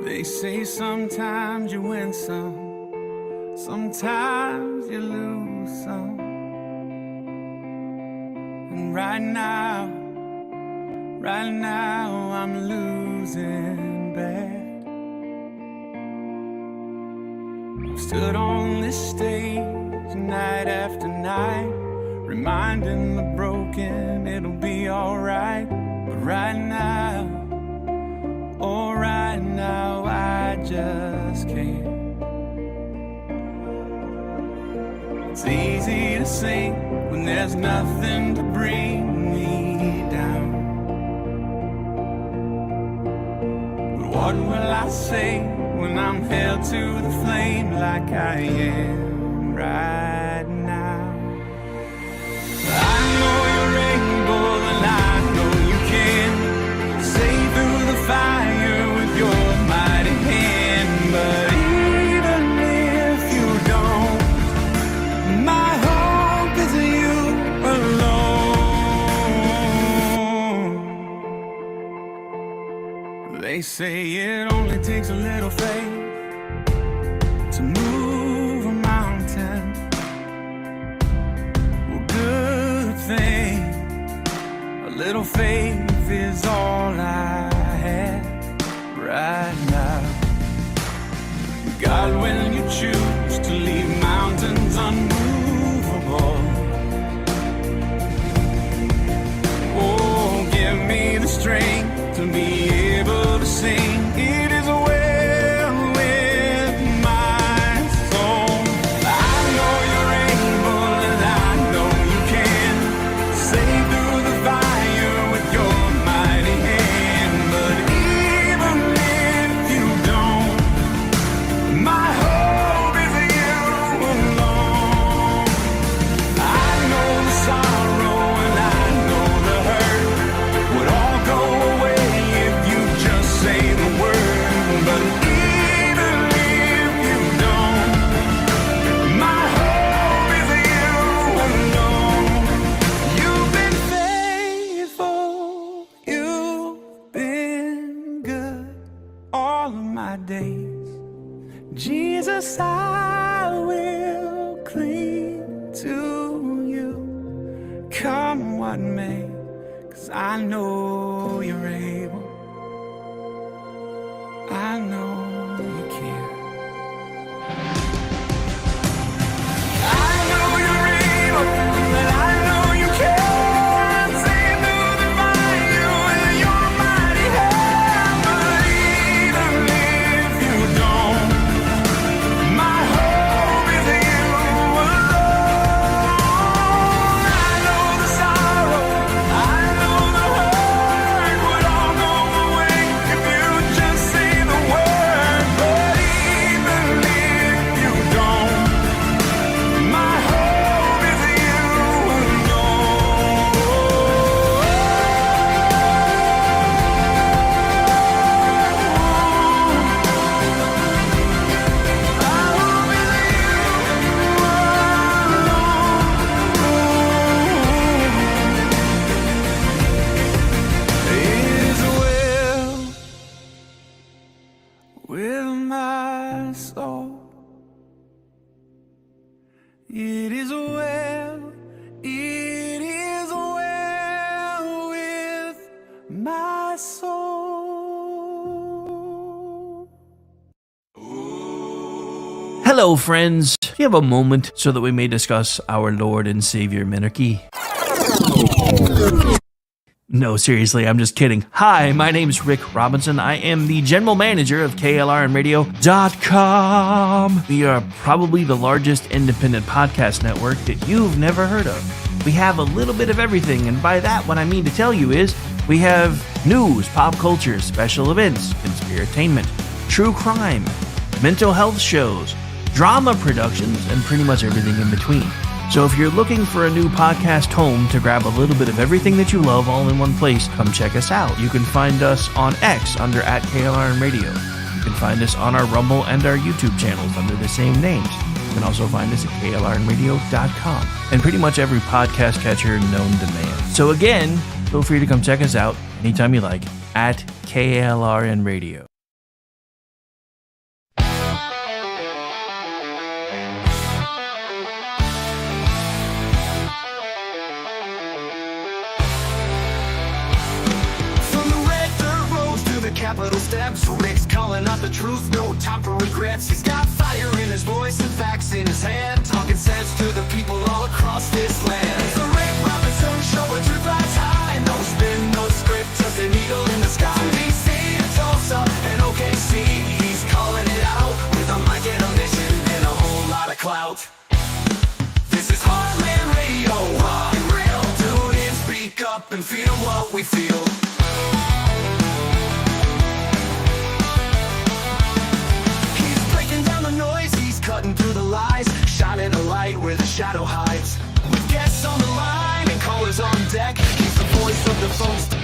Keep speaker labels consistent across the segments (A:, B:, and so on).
A: They say sometimes you win some, sometimes you lose some. And right now I'm losing bad. I've stood on this stage night after night, reminding the broken it'll be alright. But right now, oh right now, I just can't. It's easy to sing when there's nothing to bring me down. But what will I say when I'm held to the flame like I am right now? I know you're able and I know you can save through the fire with your mighty hand. But even if you don't, my hope is you alone. They say it only takes a little faith to move a mountain. Well, good thing, a little faith is all I have right now. God, when you choose to leave mountains unmovable, oh, give me the strength to be able to sing. It is well with my soul. I know you're able and I know you can save through the fire with your mighty hand. But even if you don't, my hope is you alone. I know the sorrow and I know the hurt would all go away if you just say the word. But even if you don't, my hope is you alone. You've been faithful, you've been good all of my days. Jesus, I will cling to you, come what may, 'cause I know you're able, I know you can. I know you're able, and I know you can save through the fire with your mighty hand. But even if you don't, my hope is you alone. I know the sorrow, I know the hurt would all go away if you just say the word. But even if you don't, my hope is you alone. It is well with my soul. It is well with my soul.
B: Hello, friends. Do you have a moment so that we may discuss our Lord and Savior Minarchy? No, seriously, I'm just kidding. Hi, my name's Rick Robinson. I am the general manager of KLRNradio.com. We are probably the largest independent podcast network that you've never heard of. We have a little bit of everything, and by that, what I mean to tell you is we have news, pop culture, special events, conspiratainment, true crime, mental health shows, drama productions, and pretty much everything in between. So if you're looking for a new podcast home to grab a little bit of everything that you love all in one place, come check us out. You can find us on X under @KLRNradio. You can find us on our Rumble and our YouTube channels under the same names. You can also find us at KLRNradio.com and pretty much every podcast catcher known to man. So again, feel free to come check us out anytime you like at KLRN Radio.
A: capital steps. Rick's calling out the truth, no time for regrets. He's got fire in his voice and facts in his hand, talking sense to the people all across this land. It's the Rick Robinson Show, where truth lies high. No spin, no script, just an eagle in the sky. From DC to Tulsa and OKC, he's calling it out with a mic and a mission and a whole lot of clout. This is Heartland Radio, raw and real. Tune in, speak up, and feel what we feel. He's breaking down the noise, he's cutting through the lies, shining a light where the shadow hides. With guests on the line and callers on deck, he's the voice of the folks.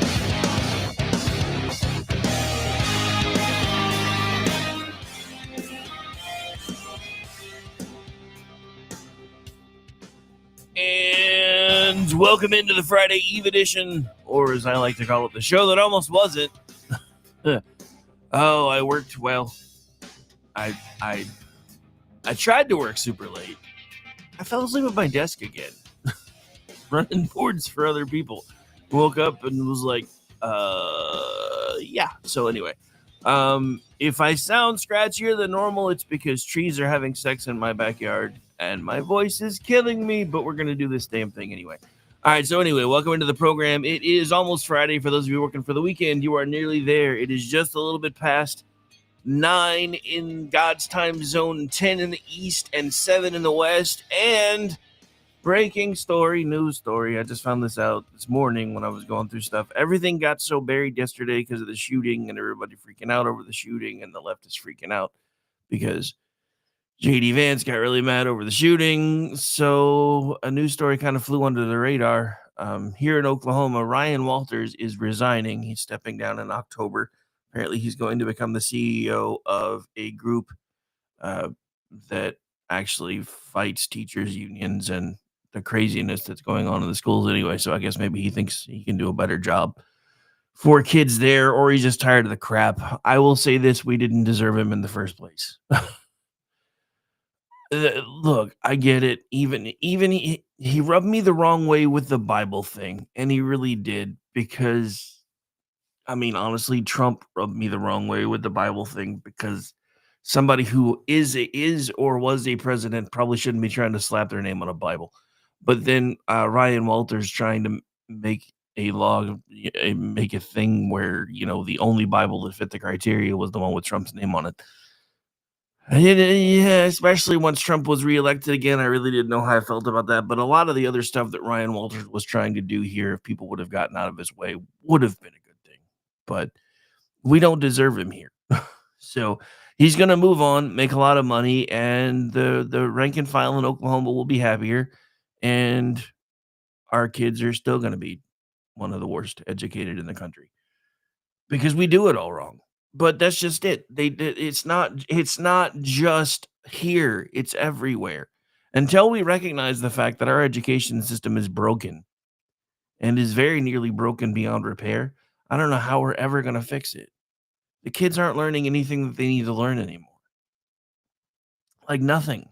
B: And welcome into the Friday Eve edition, or as I like to call it, the show that almost wasn't. Oh, I worked well. I tried to work super late. I fell asleep at my desk again, running boards for other people. Woke up and was like, yeah. So anyway, if I sound scratchier than normal, it's because trees are having sex in my backyard and my voice is killing me, but we're going to do this damn thing anyway. All right, so anyway, welcome into the program. It is almost Friday. For those of you working for the weekend, you are nearly there. It is just a little bit past 9 in God's time zone, 10 in the east, and 7 in the west. And breaking story, news story. I just found this out this morning when I was going through stuff. Everything got so buried yesterday because of the shooting and everybody freaking out over the shooting, and the left is freaking out because J.D. Vance got really mad over the shooting. So a news story kind of flew under the radar. Here in Oklahoma, Ryan Walters is resigning. He's stepping down in October. Apparently, he's going to become the CEO of a group that actually fights teachers' unions and the craziness that's going on in the schools anyway. So I guess maybe he thinks he can do a better job for kids there, or he's just tired of the crap. I will say this: we didn't deserve him in the first place. Look, I get it. Even he rubbed me the wrong way with the Bible thing, and he really did, because I mean, honestly, Trump rubbed me the wrong way with the Bible thing, because somebody who is or was a president probably shouldn't be trying to slap their name on a Bible. But then Ryan Walters trying to make a law, make a thing where, the only Bible that fit the criteria was the one with Trump's name on it. Yeah, especially once Trump was reelected again, I really didn't know how I felt about that. But a lot of the other stuff that Ryan Walters was trying to do here, if people would have gotten out of his way, would have been a good thing. But we don't deserve him here. So he's going to move on, make a lot of money, and the rank and file in Oklahoma will be happier. And our kids are still going to be one of the worst educated in the country because we do it all wrong. But that's just it. It's not just here, it's everywhere. Until we recognize the fact that our education system is broken and is very nearly broken beyond repair, I don't know how we're ever going to fix it. The kids aren't learning anything that they need to learn anymore. Like nothing.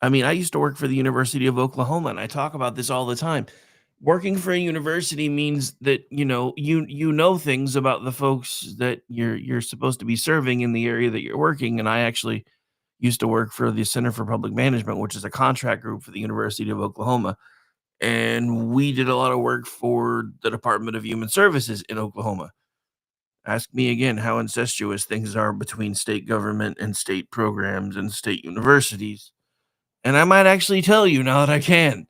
B: I mean, I used to work for the University of Oklahoma, and I talk about this all the time. Working for a university means that you know things about the folks that you're supposed to be serving in the area that you're working. And I actually used to work for the Center for Public Management, which is a contract group for the University of Oklahoma, and we did a lot of work for the Department of Human Services in Oklahoma. Ask me again how incestuous things are between state government and state programs and state universities, and I might actually tell you now that I can.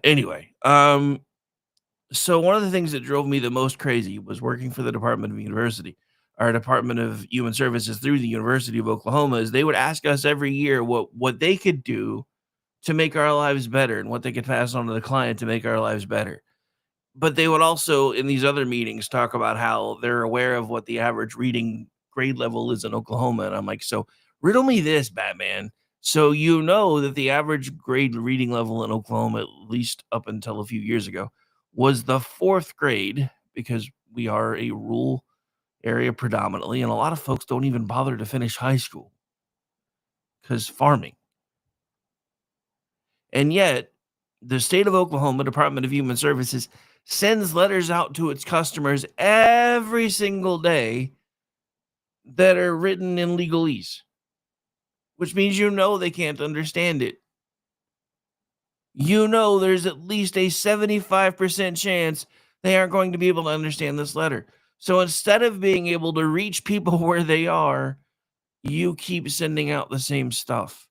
B: Anyway, so one of the things that drove me the most crazy was working for the Department of University, our Department of Human Services through the University of Oklahoma. Is they would ask us every year what they could do to make our lives better and what they could pass on to the client to make our lives better. But they would also, in these other meetings, talk about how they're aware of what the average reading grade level is in Oklahoma. And I'm like, so riddle me this, Batman. So you know that the average grade reading level in Oklahoma, at least up until a few years ago, was the 4th grade, because we are a rural area predominantly, and a lot of folks don't even bother to finish high school because farming. And yet, The state of Oklahoma Department of Human Services sends letters out to its customers every single day that are written in legalese, which means they can't understand it. There's at least a 75% chance they aren't going to be able to understand this letter. So instead of being able to reach people where they are, you keep sending out the same stuff.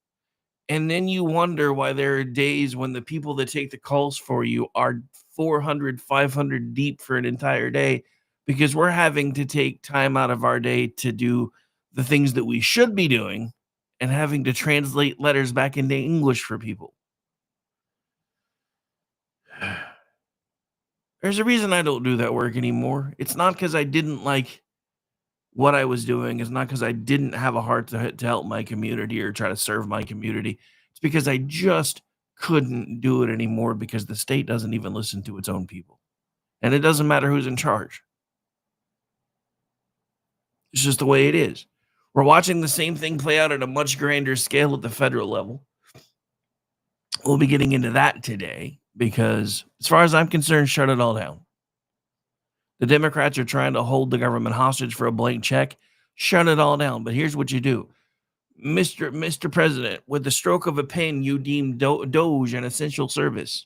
B: And then you wonder why there are days when the people that take the calls for you are 400, 500 deep for an entire day, because we're having to take time out of our day to do the things that we should be doing and having to translate letters back into English for people. There's a reason I don't do that work anymore. It's not because I didn't like what I was doing. It's not because I didn't have a heart to help my community or try to serve my community. It's because I just couldn't do it anymore, because the state doesn't even listen to its own people. And it doesn't matter who's in charge. It's just the way it is. We're watching the same thing play out at a much grander scale at the federal level. We'll be getting into that today because, as far as I'm concerned, shut it all down. The Democrats are trying to hold the government hostage for a blank check. Shut it all down. But here's what you do. Mr. President, with the stroke of a pen, you deem Doge an essential service.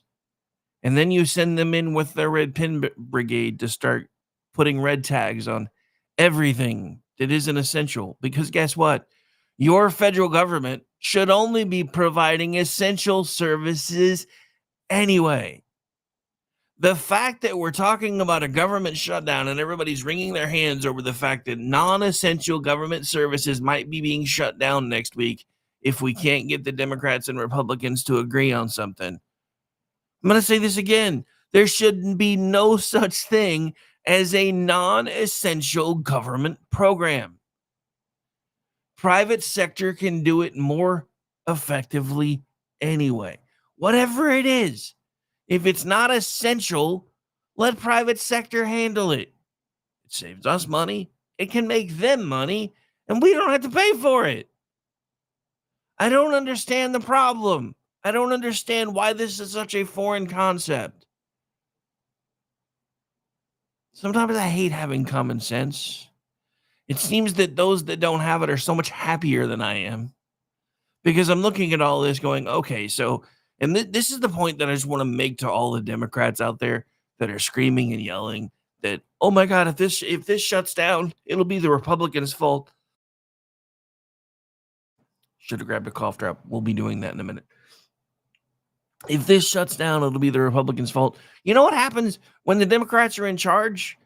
B: And then you send them in with their red pen brigade to start putting red tags on everything that isn't essential. Because guess what? Your federal government should only be providing essential services anyway. The fact that we're talking about a government shutdown and everybody's wringing their hands over the fact that non-essential government services might be being shut down next week if we can't get the Democrats and Republicans to agree on something. I'm going to say this again. There should be no such thing as a non-essential government program. Private sector can do it more effectively anyway. Whatever it is. If it's not essential, let private sector handle it. It saves us money. It can make them money, and we don't have to pay for it. I don't understand the problem. I don't understand why this is such a foreign concept. Sometimes I hate having common sense. It seems that those that don't have it are so much happier than I am, because I'm looking at all this going, okay, so, and this is the point that I just want to make to all the Democrats out there that are screaming and yelling that, oh my God, if this shuts down, it'll be the Republicans' fault. Should have grabbed a cough drop. We'll be doing that in a minute. If this shuts down, it'll be the Republicans' fault. You know what happens when the Democrats are in charge?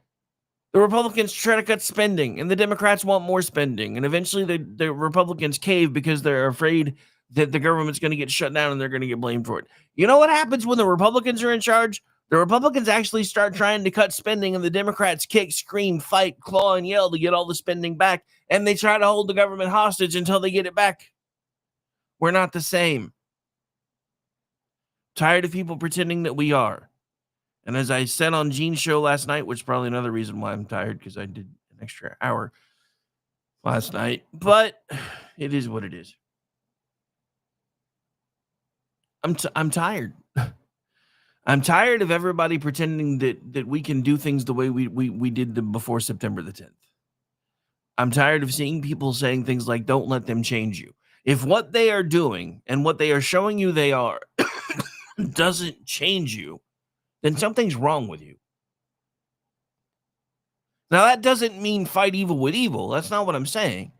B: The Republicans try to cut spending, and the Democrats want more spending. And eventually the Republicans cave because they're afraid that the government's going to get shut down and they're going to get blamed for it. You know what happens when the Republicans are in charge? The Republicans actually start trying to cut spending, and the Democrats kick, scream, fight, claw, and yell to get all the spending back. And they try to hold the government hostage until they get it back. We're not the same. Tired of people pretending that we are. And as I said on Gene's show last night, which is probably another reason why I'm tired, because I did an extra hour last night, but it is what it is. I'm tired. I'm tired of everybody pretending that we can do things the way we did them before September the 10th. I'm tired of seeing people saying things like, don't let them change you. If what they are doing and what they are showing you they are doesn't change you, then something's wrong with you. Now, that doesn't mean fight evil with evil. That's not what I'm saying.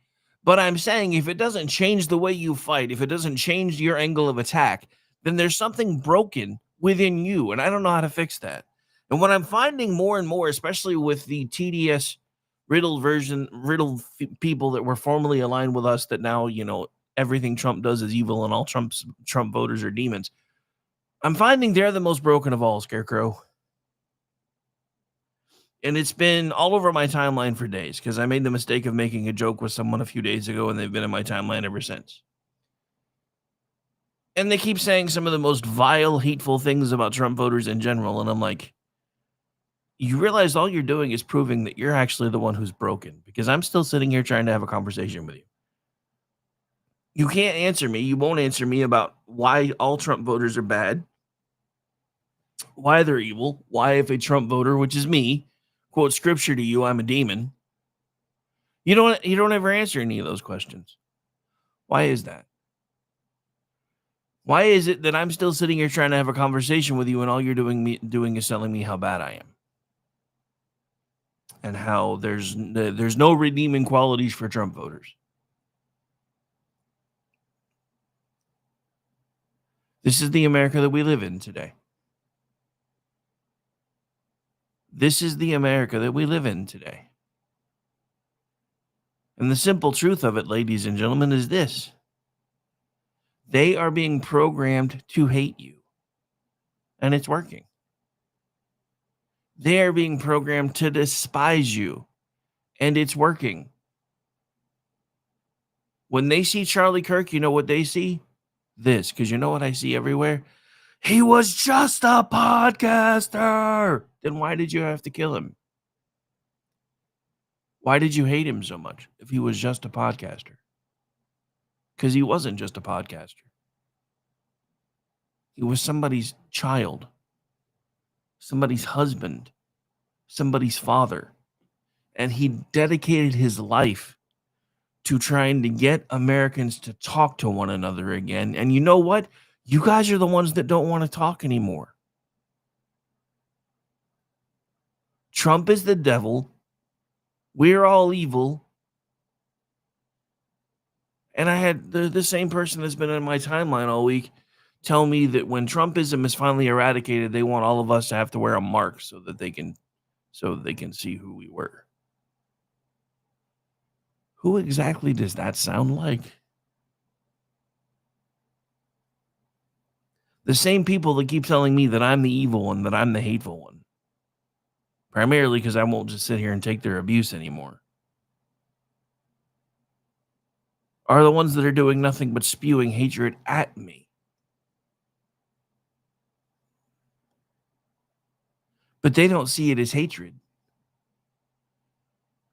B: But I'm saying if it doesn't change the way you fight, if it doesn't change your angle of attack, then there's something broken within you, and I don't know how to fix that. And what I'm finding more and more, especially with the TDS riddled people that were formerly aligned with us, that now, everything Trump does is evil and all Trump voters are demons. I'm finding they're the most broken of all, Scarecrow. And it's been all over my timeline for days, because I made the mistake of making a joke with someone a few days ago, and they've been in my timeline ever since. And they keep saying some of the most vile, hateful things about Trump voters in general. And I'm like, you realize all you're doing is proving that you're actually the one who's broken, because I'm still sitting here trying to have a conversation with you. You can't answer me. You won't answer me about why all Trump voters are bad. why they're evil, why if a Trump voter, which is me, quote scripture to you, I'm a demon. You don't ever answer any of those questions. Why is that? Why is it that I'm still sitting here trying to have a conversation with you and all you're doing is telling me how bad I am? And how there's no redeeming qualities for Trump voters. This is the America that we live in today. This is the America that we live in today. And the simple truth of it, ladies and gentlemen, is this. They are being programmed to hate you. And it's working. They are being programmed to despise you. And it's working. When they see Charlie Kirk, you know what they see? This. Because you know what I see everywhere? He was just a podcaster. Then why did you have to kill him? Why did you hate him so much if he was just a podcaster? Because he wasn't just a podcaster. He was somebody's child, somebody's husband, somebody's father. And he dedicated his life to trying to get Americans to talk to one another again. And you know what? You guys are the ones that don't want to talk anymore. Trump is the devil. We're all evil. And I had the same person that's been in my timeline all week tell me that when Trumpism is finally eradicated, they want all of us to have to wear a mark so that they can see who we were. Who exactly does that sound like? The same people that keep telling me that I'm the evil one, that I'm the hateful one. Primarily because I won't just sit here and take their abuse anymore. Are the ones that are doing nothing but spewing hatred at me. But they don't see it as hatred.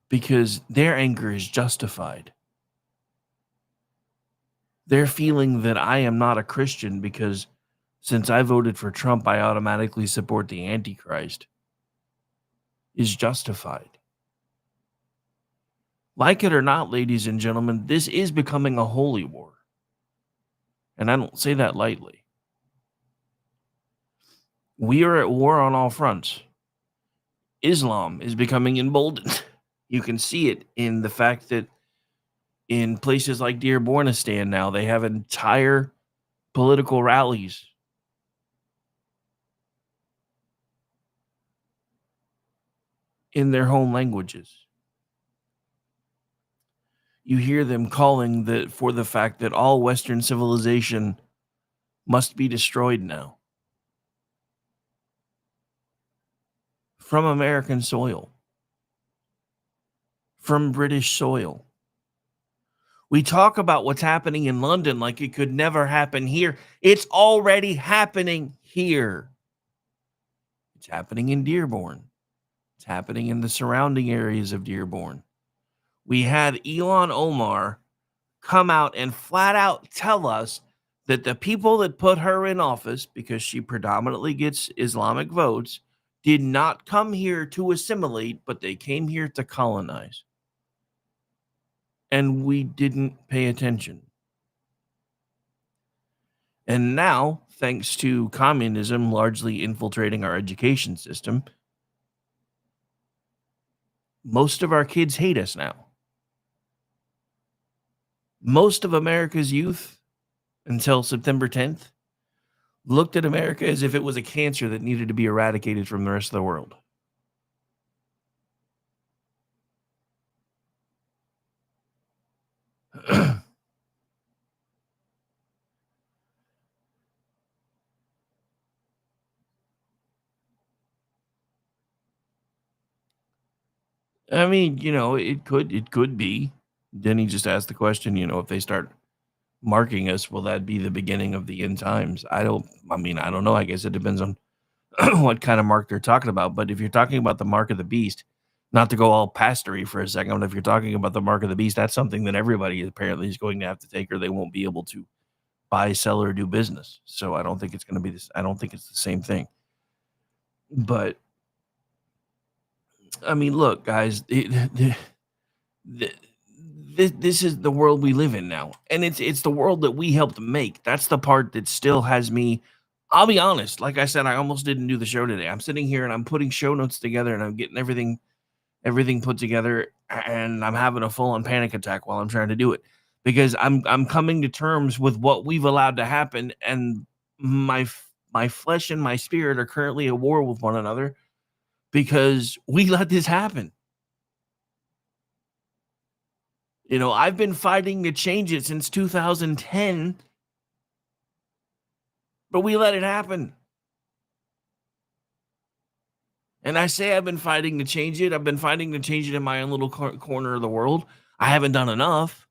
B: Because their anger is justified. They're feeling that I am not a Christian because since I voted for Trump, I automatically support the Antichrist. Is justified. Like it or not, ladies and gentlemen, this is becoming a holy war. And I don't say that lightly. We are at war on all fronts. Islam is becoming emboldened. You can see it in the fact that in places like Dearbornistan now, they have entire political rallies in their home languages. You hear them calling for the fact that all Western civilization must be destroyed now. From American soil. From British soil. We talk about what's happening in London like it could never happen here. It's already happening here. It's happening in Dearborn. It's happening in the surrounding areas of Dearborn. We had Ilhan Omar come out and flat out tell us that the people that put her in office, because she predominantly gets Islamic votes, did not come here to assimilate, but they came here to colonize. And we didn't pay attention. And now, thanks to communism largely infiltrating our education system, most of our kids hate us now. Most of America's youth, until September 10th, looked at America as if it was a cancer that needed to be eradicated from the rest of the world. I mean, it could be. Then he just asked the question, if they start marking us, will that be the beginning of the end times? I don't know. I guess it depends on what kind of mark they're talking about. But if you're talking about the mark of the beast, not to go all pastory for a second, if you're talking about the mark of the beast, that's something that everybody apparently is going to have to take, or they won't be able to buy, sell, or do business. So I don't think it's going to be this. I don't think it's the same thing. But I mean, look, guys, this is the world we live in now, and it's the world that we helped make. That's the part that still has me. I'll be honest. Like I said, I almost didn't do the show today. I'm sitting here and I'm putting show notes together, and I'm getting everything put together, and I'm having a full on panic attack while I'm trying to do it because I'm coming to terms with what we've allowed to happen, and my flesh and my spirit are currently at war with one another because we let this happen. You know, I've been fighting to change it since 2010, but we let it happen. And I say I've been fighting to change it. I've been fighting to change it in my own little corner of the world. I haven't done enough.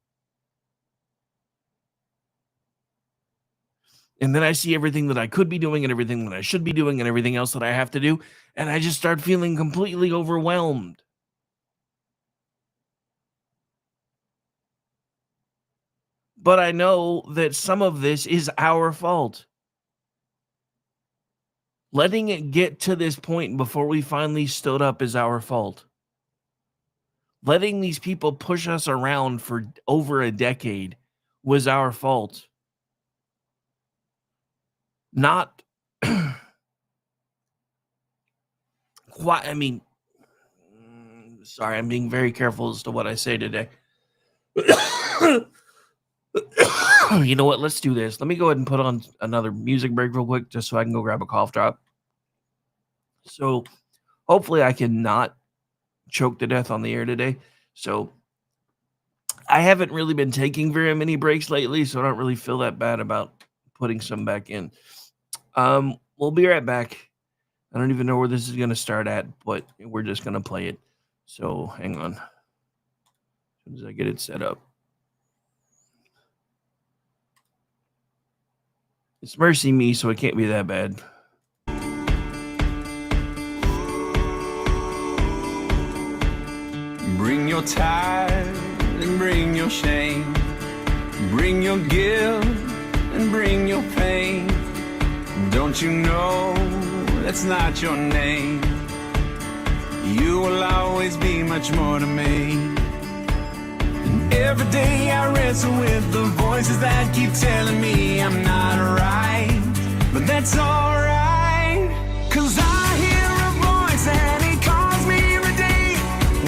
B: And then I see everything that I could be doing and everything that I should be doing and everything else that I have to do. And I just start feeling completely overwhelmed. But I know that some of this is our fault. Letting it get to this point before we finally stood up is our fault. Letting these people push us around for over a decade was our fault. Not quite, I mean, sorry, I'm being very careful as to what I say today. You know what? Let's do this. Let me go ahead and put on another music break real quick just so I can go grab a cough drop. So hopefully I can not choke to death on the air today. So I haven't really been taking very many breaks lately, so I don't really feel that bad about putting some back in. We'll be right back. I don't even know where this is going to start at, but we're just going to play it. So hang on. As soon as I get it set up. It's Mercy Me, so it can't be that bad.
A: Bring your tithe and bring your shame. Bring your guilt and bring your pain. Don't you know that's not your name? You will always be much more to me. And every day I wrestle with the voices that keep telling me I'm not right. But that's alright, 'cause I hear a voice and he calls me every day.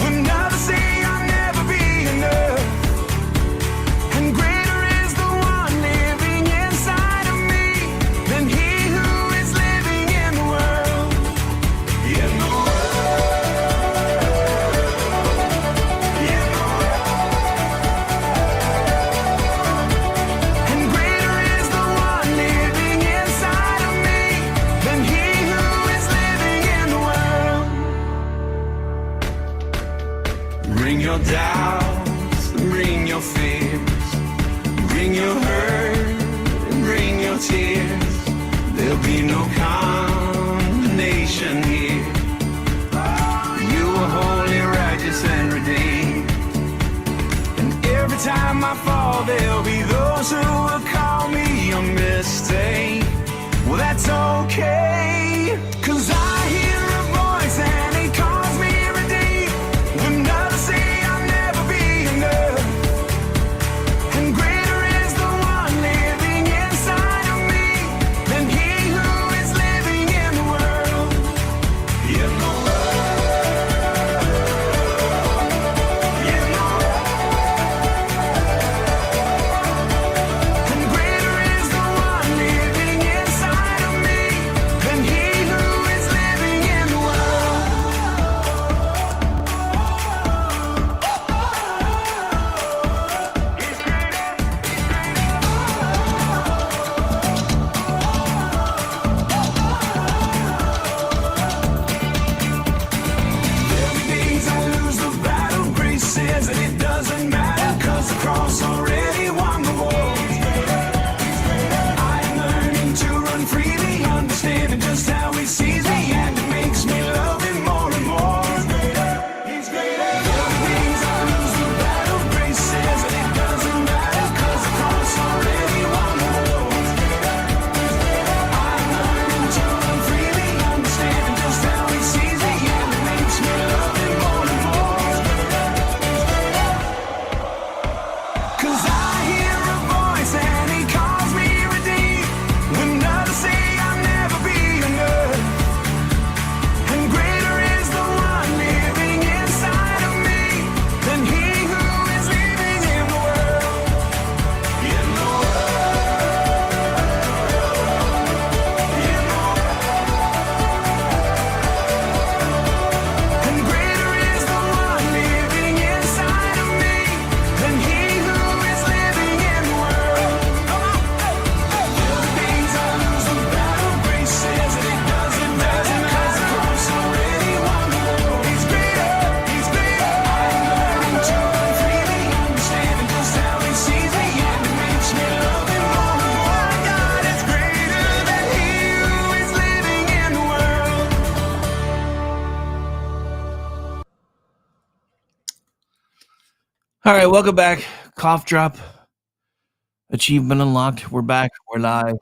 A: When others say I'll never be enough. And greater is the one living inside of me than he who is living in the world. In the world. In the world. And greater is the one living inside of me than he who is living in the world. Bring your doubts and bring your fears. Bring your hurt and bring your tears. There'll be no condemnation here. You are holy, righteous, and redeemed. And every time I fall, there'll be those who will call me a mistake. Well, that's okay, 'cause I hear a voice and he calls me every day. When others say I'll never be enough. And greater is the one living inside of me than he who is living in the world. In the world. In the world. And greater is the one living
B: All right, welcome back. Cough drop. Achievement unlocked. We're back. We're live.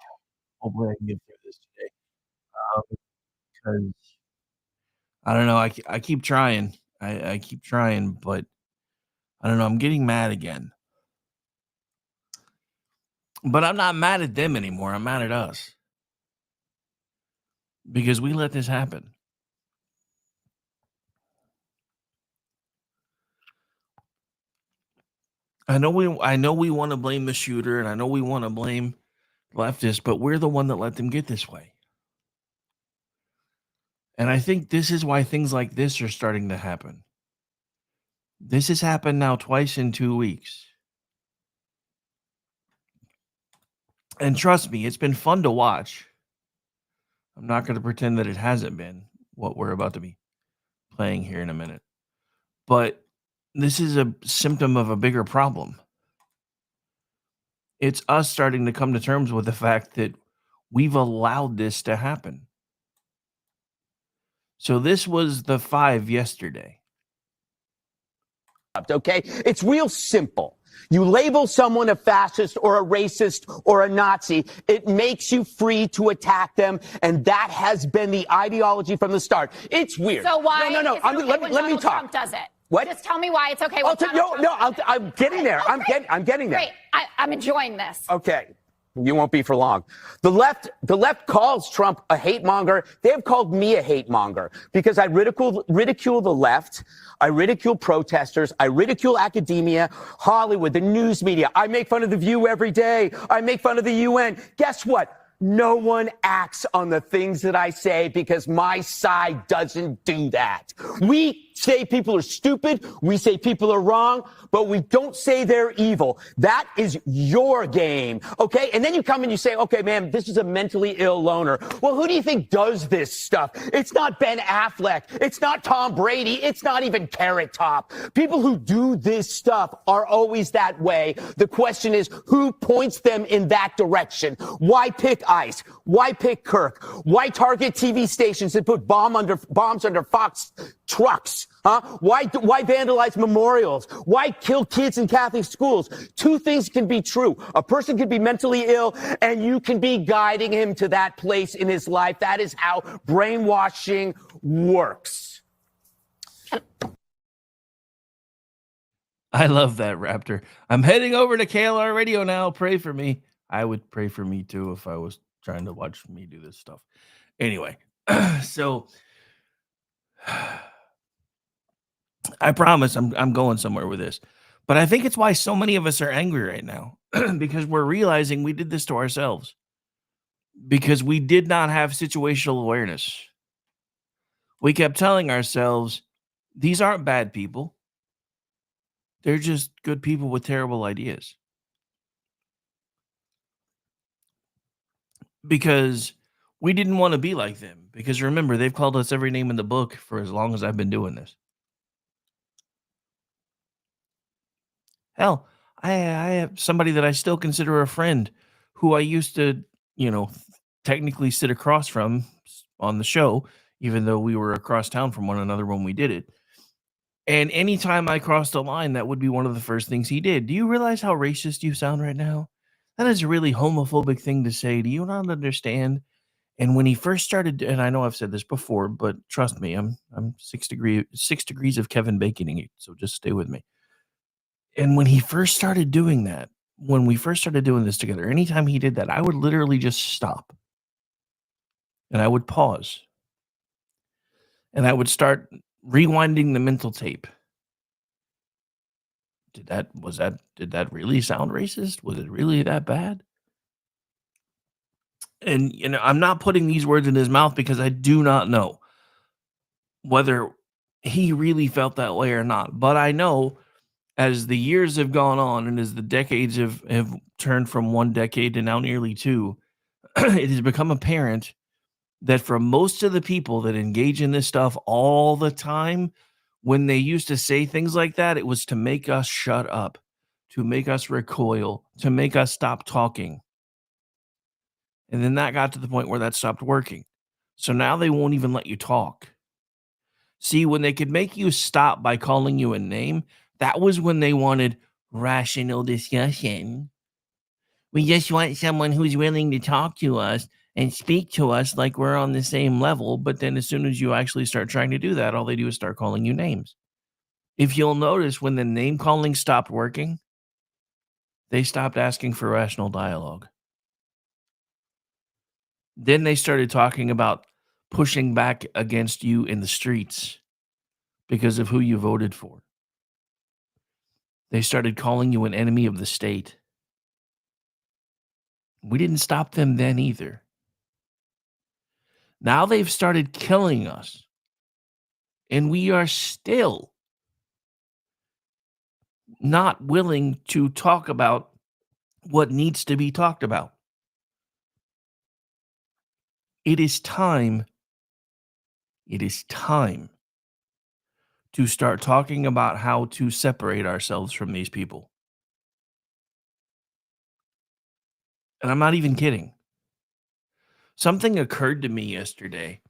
B: Hopefully, I can get through this today. Because I don't know. I keep trying. I keep trying, but I don't know. I'm getting mad again. But I'm not mad at them anymore. I'm mad at us because we let this happen. I know we want to blame the shooter, and I know we want to blame leftists, but we're the one that let them get this way. And I think this is why things like this are starting to happen. This has happened now twice in 2 weeks. And trust me, it's been fun to watch. I'm not going to pretend that it hasn't been what we're about to be playing here in a minute. But this is a symptom of a bigger problem. It's us starting to come to terms with the fact that we've allowed this to happen. So this was the 5 yesterday.
C: Okay? It's real simple. You label someone a fascist or a racist or a Nazi, it makes you free to attack them, and that has been the ideology from the start. It's weird.
D: So why?
C: No.
D: Is it okay
C: Let
D: when
C: me talk.
D: Trump does it.
C: What?
D: Just tell me why it's okay. When
C: I'm getting there. I'm getting there.
D: Great. I'm enjoying this.
C: Okay. You won't be for long. The left calls Trump a hate monger. They have called me a hate monger because I ridicule the left. I ridicule protesters. I ridicule academia, Hollywood, the news media. I make fun of The View every day. I make fun of the UN. Guess what? No one acts on the things that I say because my side doesn't do that. We say people are stupid. We say people are wrong, but we don't say they're evil. That is your game, okay? And then you come and you say, okay, man, this is a mentally ill loner. Well, who do you think does this stuff? It's not Ben Affleck. It's not Tom Brady. It's not even Carrot Top. People who do this stuff are always that way. The question is, who points them in that direction? Why pick ICE? Why pick Kirk? Why target TV stations that put bombs under Fox trucks? Huh? Why vandalize memorials? Why kill kids in Catholic schools? Two things can be true. A person can be mentally ill, and you can be guiding him to that place in his life. That is how brainwashing works.
B: I love that, Raptor. I'm heading over to KLR Radio now. Pray for me. I would pray for me too if I was trying to watch me do this stuff. Anyway, so I promise I'm going somewhere with this. But I think it's why so many of us are angry right now because we're realizing we did this to ourselves because we did not have situational awareness. We kept telling ourselves, these aren't bad people. They're just good people with terrible ideas. Because we didn't want to be like them. Because remember, they've called us every name in the book for as long as I've been doing this. Hell, I have somebody that I still consider a friend who I used to, technically sit across from on the show, even though we were across town from one another when we did it. And anytime I crossed a line, that would be one of the first things he did. Do you realize how racist you sound right now? That is a really homophobic thing to say. Do you not understand? And when he first started, and I know I've said this before, but trust me, I'm 6 degrees of Kevin Baconing it, so just stay with me. And when he first started doing that, when we first started doing this together, anytime he did that, I would literally just stop. And I would pause. And I would start rewinding the mental tape. Did that really sound racist? Was it really that bad? And I'm not putting these words in his mouth because I do not know whether he really felt that way or not. But I know as the years have gone on and as the decades have turned from one decade to now nearly two, it has become apparent that for most of the people that engage in this stuff all the time, when they used to say things like that, it was to make us shut up, to make us recoil, to make us stop talking. And then that got to the point where that stopped working. So now they won't even let you talk. See, when they could make you stop by calling you a name, That was when they wanted rational discussion. We just want someone who's willing to talk to us and speak to us like we're on the same level. But then as soon as you actually start trying to do that, all they do is start calling you names. If you'll notice, when the name calling stopped working, they stopped asking for rational dialogue. Then they started talking about pushing back against you in the streets because of who you voted for. They started calling you an enemy of the state. We didn't stop them then either. Now they've started killing us, and we are still not willing to talk about what needs to be talked about. It is time to start talking about how to separate ourselves from these people. And I'm not even kidding. Something occurred to me yesterday,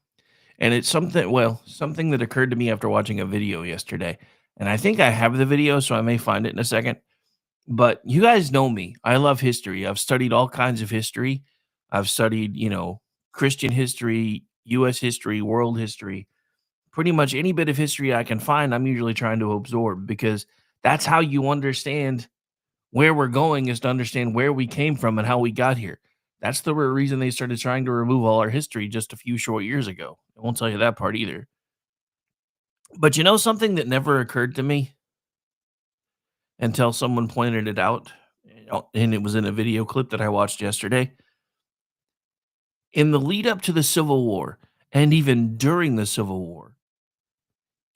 B: and it's something that occurred to me after watching a video yesterday. And I think I have the video, so I may find it in a second. But you guys know me. I love history. I've studied all kinds of history. I've studied, Christian history, US history, world history. Pretty much any bit of history I can find, I'm usually trying to absorb, because that's how you understand where we're going, is to understand where we came from and how we got here. That's the reason they started trying to remove all our history just a few short years ago. I won't tell you that part either. But something that never occurred to me until someone pointed it out, and it was in a video clip that I watched yesterday. In the lead up to the Civil War, and even during the Civil War,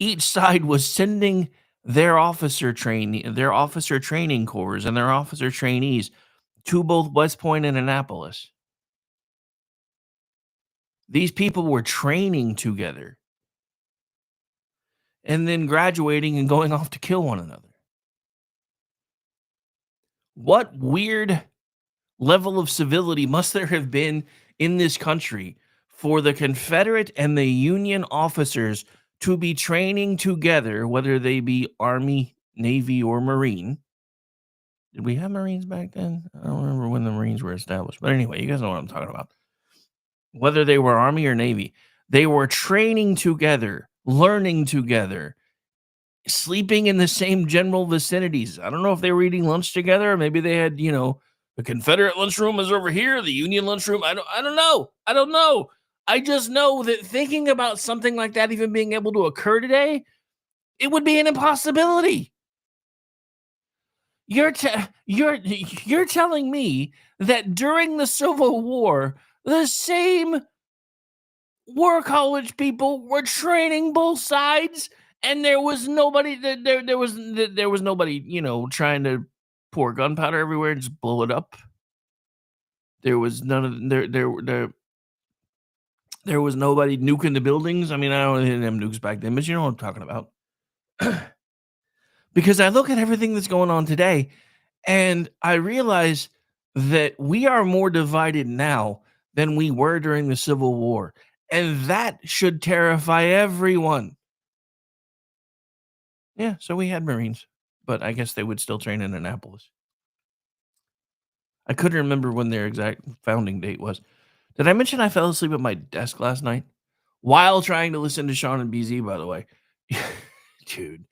B: each side was sending their officer training corps and their officer trainees to both West Point and Annapolis. These people were training together and then graduating and going off to kill one another. What weird level of civility must there have been in this country for the Confederate and the Union officers to be training together, whether they be Army, Navy, or Marine? Did we have Marines back then? I don't remember when the Marines were established. But anyway, you guys know what I'm talking about. Whether they were Army or Navy, they were training together, learning together, sleeping in the same general vicinities. I don't know if they were eating lunch together, or maybe they had, the Confederate lunchroom is over here, the Union lunchroom. I don't know. I just know that thinking about something like that even being able to occur today, it would be an impossibility. You're telling me that during the Civil War, the same war college people were training both sides, and there was nobody there was nobody, trying to pour gunpowder everywhere and just blow it up. There was none of there was nobody nuking the buildings. I mean, I don't think them nukes back then, but you know what I'm talking about. Because I look at everything that's going on today, and I realize that we are more divided now than we were during the Civil War. And that should terrify everyone. Yeah, so we had Marines, but I guess they would still train in Annapolis. I couldn't remember when their exact founding date was. Did I mention I fell asleep at my desk last night while trying to listen to Sean and BZ, by the way? Dude.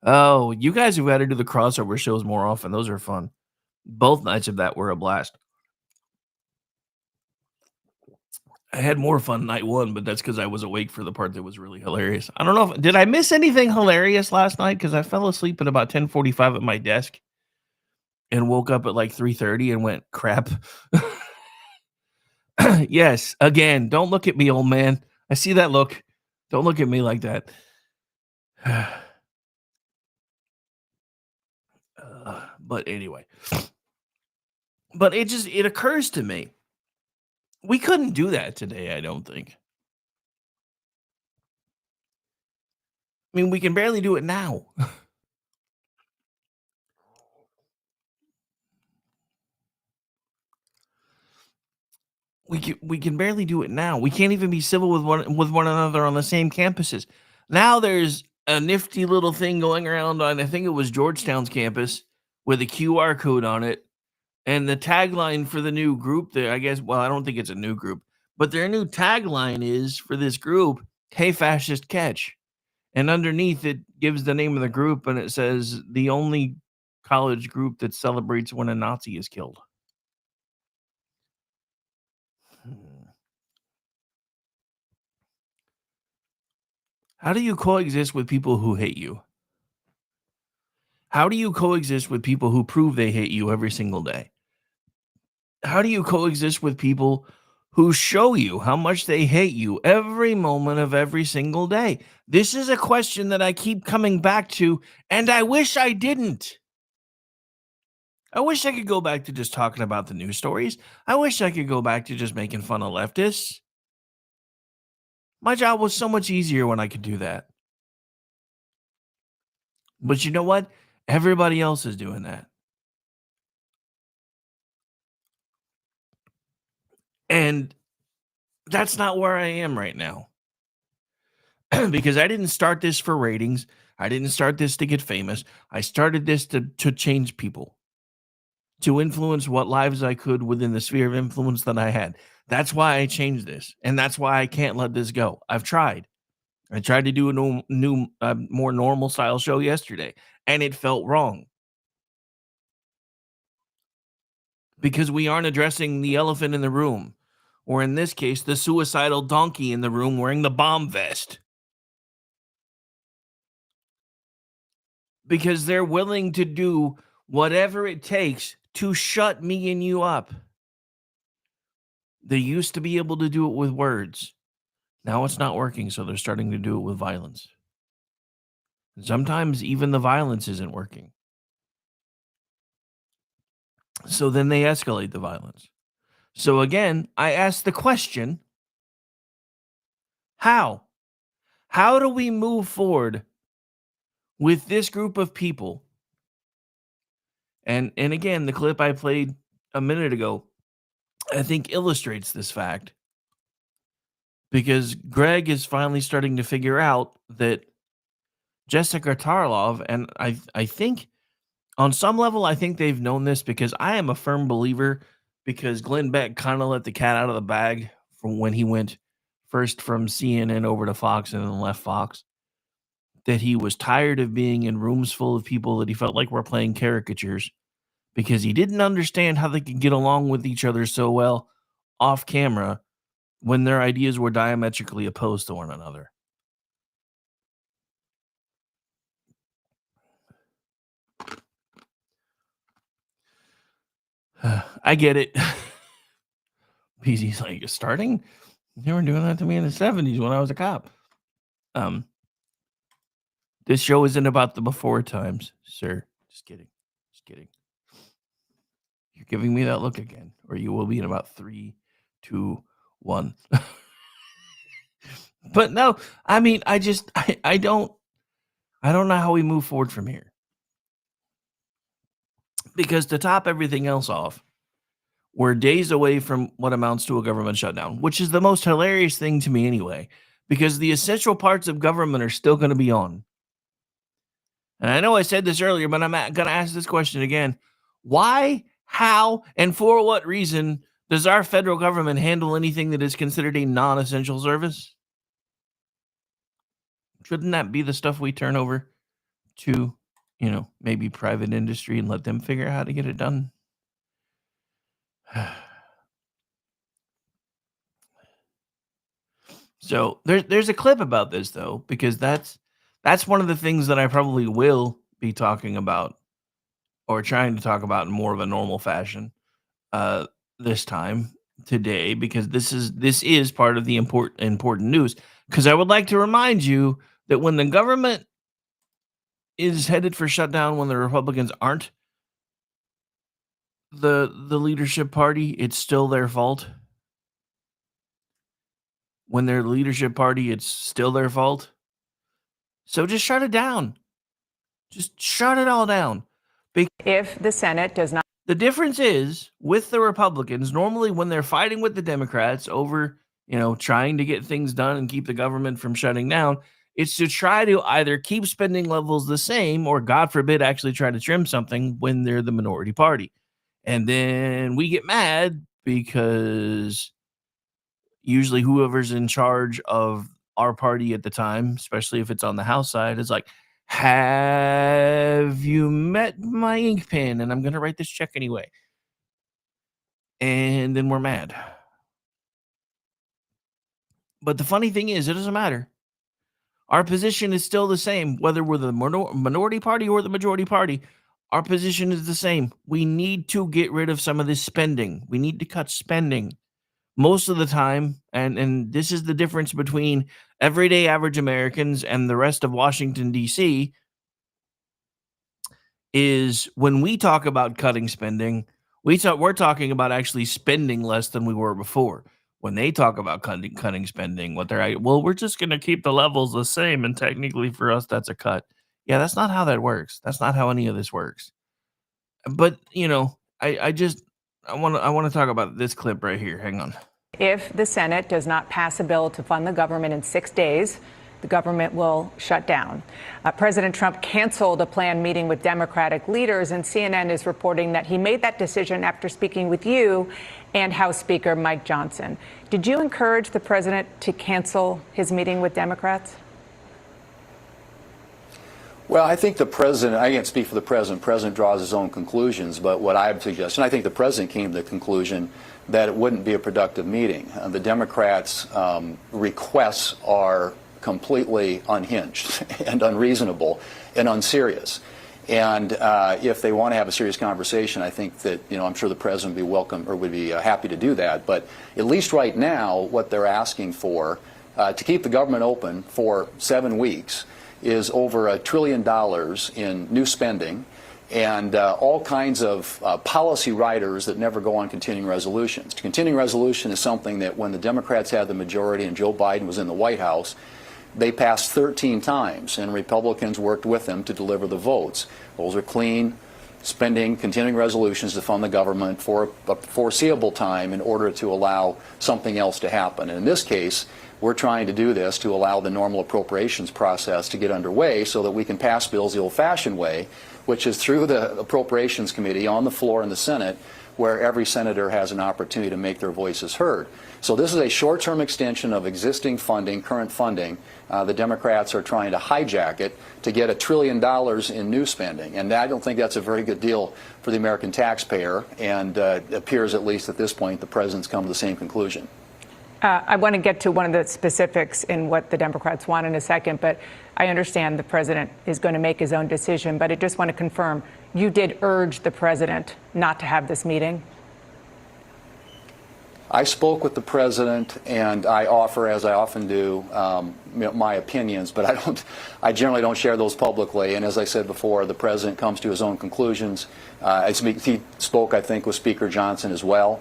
B: Oh, you guys who've had to do the crossover shows more often, those are fun. Both nights of that were a blast. I had more fun night one, but that's because I was awake for the part that was really hilarious. I don't know did I miss anything hilarious last night? Because I fell asleep at about 10:45 at my desk and woke up at like 3:30 and went, crap. Yes, again, don't look at me, old man. I see that look. Don't look at me like that. But anyway. But it occurs to me. We couldn't do that today, I don't think. I mean, we can barely do it now. We can barely do it now. We can't even be civil with one another on the same campuses. Now there's a nifty little thing going around on, I think it was Georgetown's campus, with a QR code on it. And the tagline for the new group there, I guess, well, I don't think it's a new group, but their new tagline is for this group, "Hey, fascist, catch." And underneath it gives the name of the group, and it says the only college group that celebrates when a Nazi is killed. How do you coexist with people who hate you? How do you coexist with people who prove they hate you every single day? How do you coexist with people who show you how much they hate you every moment of every single day? This is a question that I keep coming back to, and I wish I didn't. I wish I could go back to just talking about the news stories. I wish I could go back to just making fun of leftists. My job was so much easier when I could do that. But you know what? Everybody else is doing that. And that's not where I am right now. Because I didn't start this for ratings. I didn't start this to get famous. I started this to change people, to influence what lives I could within the sphere of influence that I had. That's why I changed this. And that's why I can't let this go. I've tried. I tried to do a new more normal style show yesterday, and it felt wrong. Because we aren't addressing the elephant in the room, or in this case, the suicidal donkey in the room wearing the bomb vest. Because they're willing to do whatever it takes to shut me and you up. They used to be able to do it with words. Now it's not working, so they're starting to do it with violence. Sometimes even the violence isn't working. So then they escalate the violence. So again, I ask the question, how? How do we move forward with this group of people? And again, the clip I played a minute ago, I think illustrates this fact. Because Greg is finally starting to figure out that Jessica Tarlov, and I think on some level, I think they've known this, because I am a firm believer, because Glenn Beck kind of let the cat out of the bag from when he went first from CNN over to Fox and then left Fox, that he was tired of being in rooms full of people that he felt like were playing caricatures, because he didn't understand how they could get along with each other so well off camera when their ideas were diametrically opposed to one another. I get it. PZ's like, starting? They were doing that to me in the 70s when I was a cop. This show isn't about the before times, sir. Just kidding. Just kidding. You're giving me that look again, or you will be in about 3, 2, 1. But no, I mean, I don't know how we move forward from here. Because to top everything else off, we're days away from what amounts to a government shutdown, which is the most hilarious thing to me anyway, because the essential parts of government are still going to be on. And I know I said this earlier, but I'm going to ask this question again. Why, how, and for what reason does our federal government handle anything that is considered a non-essential service? Shouldn't that be the stuff we turn over to, maybe private industry and let them figure out how to get it done? So there's a clip about this, though, because that's one of the things that I probably will be talking about, or trying to talk about in more of a normal fashion this time today, because this is part of the important news. Because I would like to remind you that when the government is headed for shutdown, when the Republicans aren't the leadership party, it's still their fault. When they're the leadership party, it's still their fault. So just shut it down. Just shut it all down.
E: If the Senate does not.
B: The difference is with the Republicans, normally when they're fighting with the Democrats over, trying to get things done and keep the government from shutting down, It's to try to either keep spending levels the same or, God forbid, actually try to trim something when they're the minority party. And then we get mad because usually whoever's in charge of our party at the time, especially if it's on the House side, is like, have you met my ink pen? And I'm going to write this check anyway. And then we're mad. But the funny thing is, it doesn't matter. Our position is still the same, whether we're the minority party or the majority party. Our position is the same. We need to get rid of some of this spending. We need to cut spending. Most of the time, and this is the difference between everyday average Americans and the rest of Washington, D.C., is when we talk about cutting spending, we're talking about actually spending less than we were before. When they talk about cutting spending, we're just going to keep the levels the same, and technically for us, that's a cut. Yeah, that's not how that works. That's not how any of this works. But I want to talk about this clip right here. Hang on.
E: If the Senate does not pass a bill to fund the government in 6 days, the government will shut down. President Trump canceled a planned meeting with Democratic leaders, and CNN is reporting that he made that decision after speaking with you and House Speaker Mike Johnson. Did you encourage the president to cancel his meeting with Democrats?
F: Well, I think the president, I can't speak for the president. The president draws his own conclusions, but what I would suggest, and I think the president came to the conclusion that it wouldn't be a productive meeting. The Democrats' requests are completely unhinged and unreasonable and unserious. And if they want to have a serious conversation, I think that, I'm sure the president would be welcome or would be happy to do that. But at least right now, what they're asking for to keep the government open for 7 weeks is over $1 trillion in new spending and all kinds of policy riders that never go on continuing resolutions. Continuing resolution is something that when the Democrats had the majority and Joe Biden was in the White House, they passed 13 times, and Republicans worked with them to deliver the votes. Those are clean spending, continuing resolutions to fund the government for a foreseeable time in order to allow something else to happen. And in this case, we're trying to do this to allow the normal appropriations process to get underway so that we can pass bills the old-fashioned way, which is through the Appropriations Committee on the floor in the Senate, where every senator has an opportunity to make their voices heard. So this is a short-term extension of existing funding, current funding. The Democrats are trying to hijack it to get $1 trillion in new spending. And I don't think that's a very good deal for the American taxpayer. And it appears, at least at this point, the president's come to the same conclusion.
E: I want to get to one of the specifics in what the Democrats want in a second, but I understand the president is going to make his own decision. But I just want to confirm, you did urge the president not to have this meeting?
F: I spoke with the president, and I offer, as I often do, my opinions, but I generally don't share those publicly. And as I said before, the president comes to his own conclusions. He spoke, I think, with Speaker Johnson as well.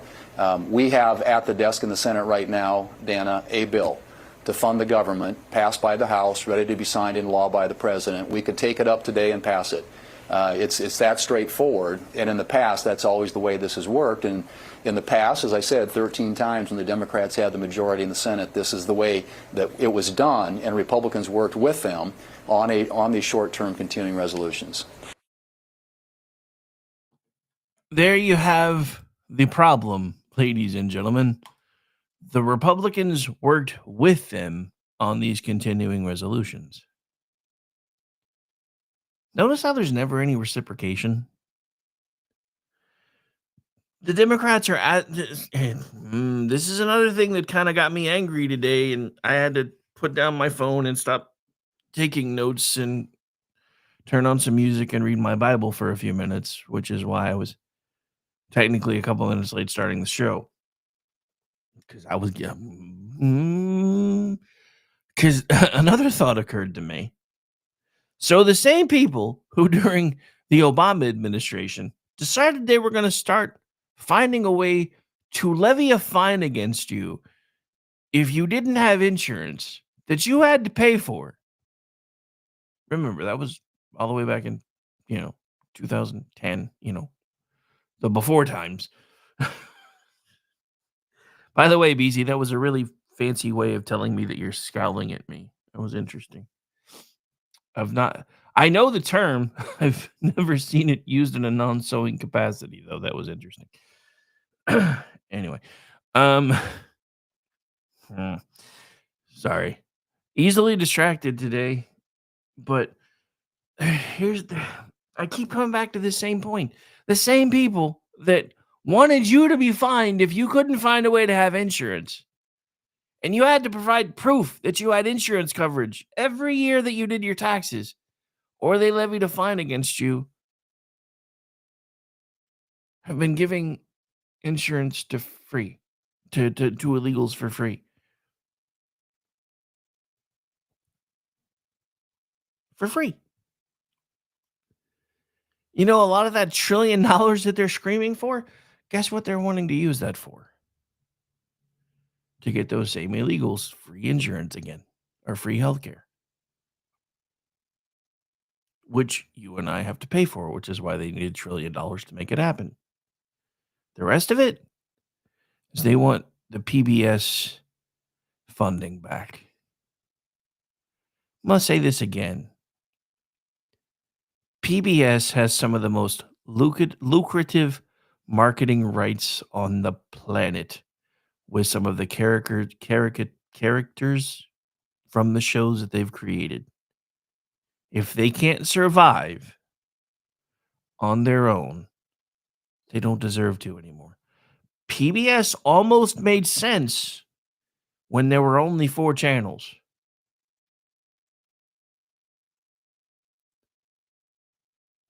F: We have at the desk in the Senate right now, Dana, a bill to fund the government, passed by the House, ready to be signed into law by the president. We could take it up today and pass it. It's that straightforward. And in the past, that's always the way this has worked. And in the past, as I said, 13 times when the Democrats had the majority in the Senate, this is the way that it was done, and Republicans worked with them on these short-term continuing resolutions.
B: There you have the problem, ladies and gentlemen. The Republicans worked with them on these continuing resolutions. Notice how there's never any reciprocation. The Democrats are at this is another thing that kind of got me angry today, and I had to put down my phone and stop taking notes and turn on some music and read my Bible for a few minutes, which is why I was technically a couple minutes late starting the show. Because I was because another thought occurred to me. So the same people who during the Obama administration decided they were going to start finding a way to levy a fine against you if you didn't have insurance that you had to pay for. Remember, that was all the way back in, 2010, the before times. By the way, BZ, that was a really fancy way of telling me that you're scowling at me. That was interesting. I've not. I know the term. I've never seen it used in a non-sewing capacity, though. That was interesting. Anyway, um, hmm, sorry, easily distracted today, but here's the. I keep coming back to the same point. The same people that wanted you to be fined if you couldn't find a way to have insurance. And you had to provide proof that you had insurance coverage every year that you did your taxes, or they levied a fine against you, have been giving insurance to free, to illegals for free. For free. You know, a lot of that $1 trillion that they're screaming for, guess what they're wanting to use that for? To get those same illegals free insurance again, or free healthcare, which you and I have to pay for, which is why they need $1 trillion to make it happen. The rest of it is they want the PBS funding back. I must say this again. PBS has some of the most lucrative marketing rights on the planet with some of the characters from the shows that they've created. If they can't survive on their own, they don't deserve to anymore. PBS almost made sense when there were only 4 channels.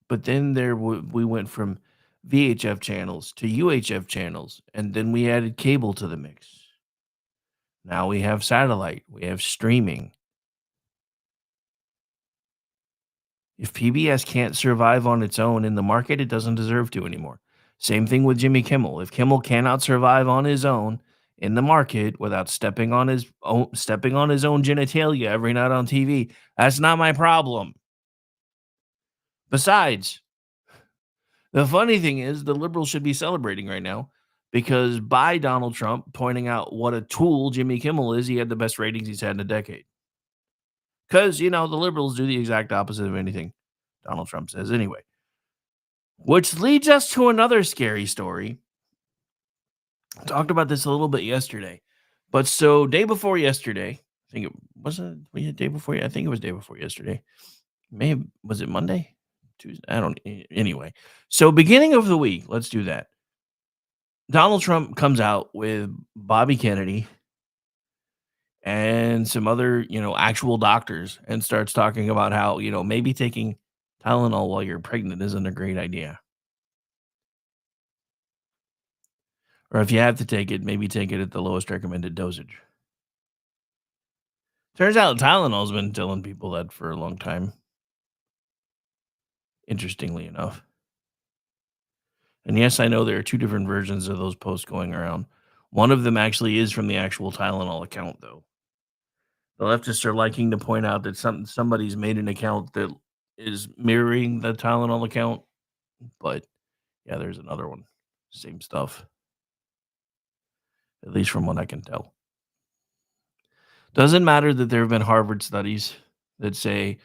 B: But then we went from VHF channels to UHF channels, and then we added cable to the mix. Now we have satellite, we have streaming. If PBS can't survive on its own in the market, it doesn't deserve to anymore. Same thing with Jimmy Kimmel. If Kimmel cannot survive on his own in the market without stepping on his own genitalia every night on TV, that's not my problem. Besides, the funny thing is the liberals should be celebrating right now because by Donald Trump pointing out what a tool Jimmy Kimmel is, he had the best ratings he's had in a decade. Because, the liberals do the exact opposite of anything Donald Trump says anyway. Which leads us to another scary story. I talked about this a little bit yesterday. But so day before yesterday, I think it wasn't day before. I think it was day before yesterday. Was it Monday? Tuesday? I don't. Anyway, so beginning of the week, let's do that. Donald Trump comes out with Bobby Kennedy and some other, actual doctors and starts talking about how, maybe taking Tylenol while you're pregnant isn't a great idea. Or if you have to take it, maybe take it at the lowest recommended dosage. Turns out Tylenol's been telling people that for a long time. Interestingly enough. And yes, I know there are 2 different versions of those posts going around. One of them actually is from the actual Tylenol account, though. The leftists are liking to point out that somebody's made an account that is mirroring the Tylenol account. But, yeah, there's another one. Same stuff. At least from what I can tell. Doesn't matter that there have been Harvard studies that say,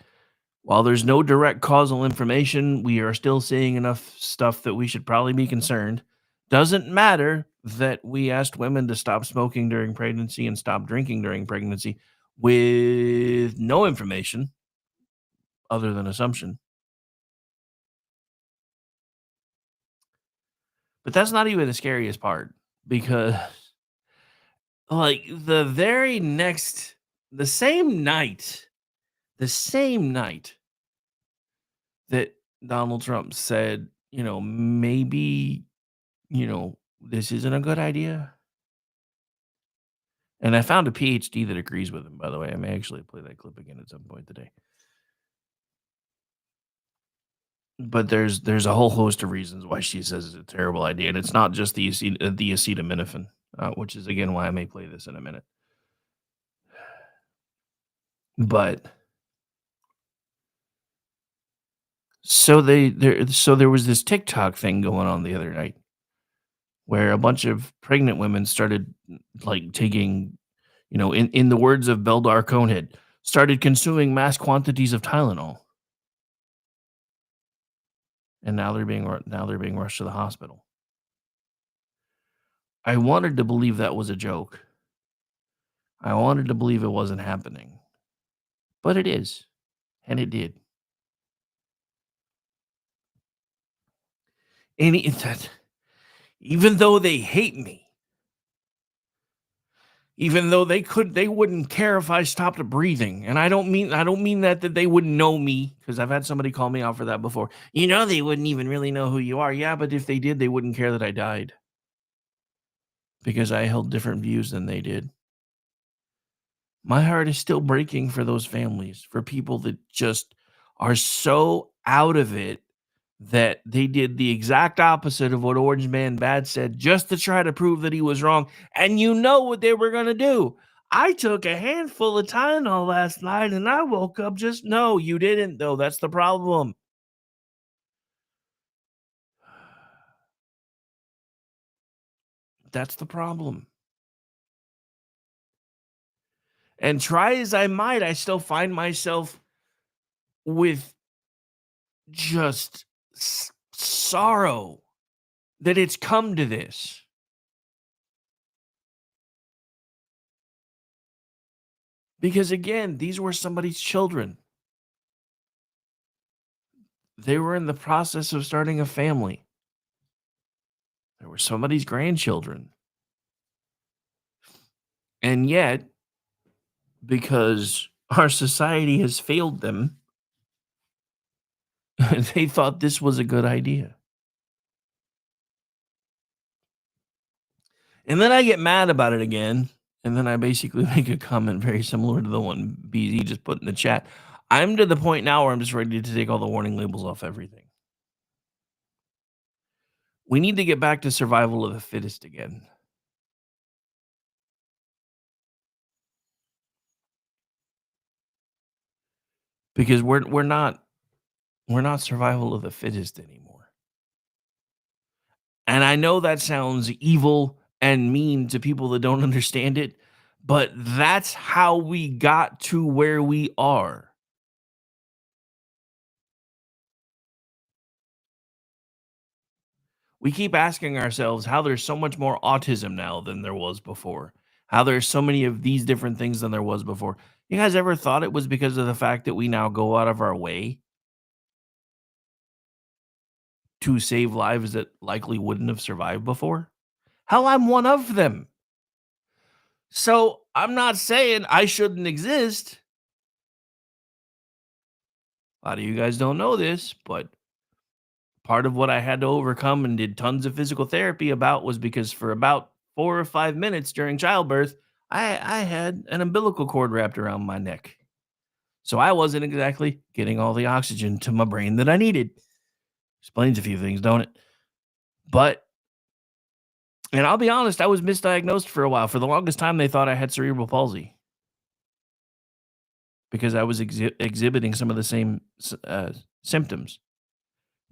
B: while there's no direct causal information, we are still seeing enough stuff that we should probably be concerned. Doesn't matter that we asked women to stop smoking during pregnancy and stop drinking during pregnancy with no information other than assumption. But that's not even the scariest part because, the same night that Donald Trump said, maybe, this isn't a good idea. And I found a PhD that agrees with him, by the way. I may actually play that clip again at some point today. But there's a whole host of reasons why she says it's a terrible idea. And it's not just the acetaminophen, which is, again, why I may play this in a minute. But so there was this TikTok thing going on the other night where a bunch of pregnant women started taking, in the words of Beldar Conehead, started consuming mass quantities of Tylenol. And now they're being rushed to the hospital. I wanted to believe that was a joke. I wanted to believe it wasn't happening. But it is. And it did. And even though they hate me, even though they wouldn't care if I stopped breathing. And I don't mean that they wouldn't know me, because I've had somebody call me out for that before. They wouldn't even really know who you are. Yeah, but if they did, they wouldn't care that I died, because I held different views than they did. My heart is still breaking for those families, for people that just are so out of it that they did the exact opposite of what Orange Man Bad said, just to try to prove that he was wrong. And you know what they were going to do. I took a handful of Tylenol last night and I woke up just... No, you didn't, though. That's the problem. That's the problem. And try as I might, I still find myself with just sorrow that it's come to this. Because again, these were somebody's children. They were in the process of starting a family. They were somebody's grandchildren. And yet, because our society has failed them, they thought this was a good idea. And then I get mad about it again. And then I basically make a comment very similar to the one BZ just put in the chat. I'm to the point now where I'm just ready to take all the warning labels off everything. We need to get back to survival of the fittest again. Because we're not survival of the fittest anymore. And I know that sounds evil and mean to people that don't understand it, but that's how we got to where we are. We keep asking ourselves how there's so much more autism now than there was before. How there's so many of these different things than there was before. You guys ever thought it was because of the fact that we now go out of our way to save lives that likely wouldn't have survived before? Hell, I'm one of them. So I'm not saying I shouldn't exist. A lot of you guys don't know this, but part of what I had to overcome and did tons of physical therapy about was because for about 4 or 5 minutes during childbirth, I had an umbilical cord wrapped around my neck. So I wasn't exactly getting all the oxygen to my brain that I needed. Explains a few things, don't it? And I'll be honest, I was misdiagnosed for a while. For the longest time, they thought I had cerebral palsy because I was exhibiting some of the same symptoms.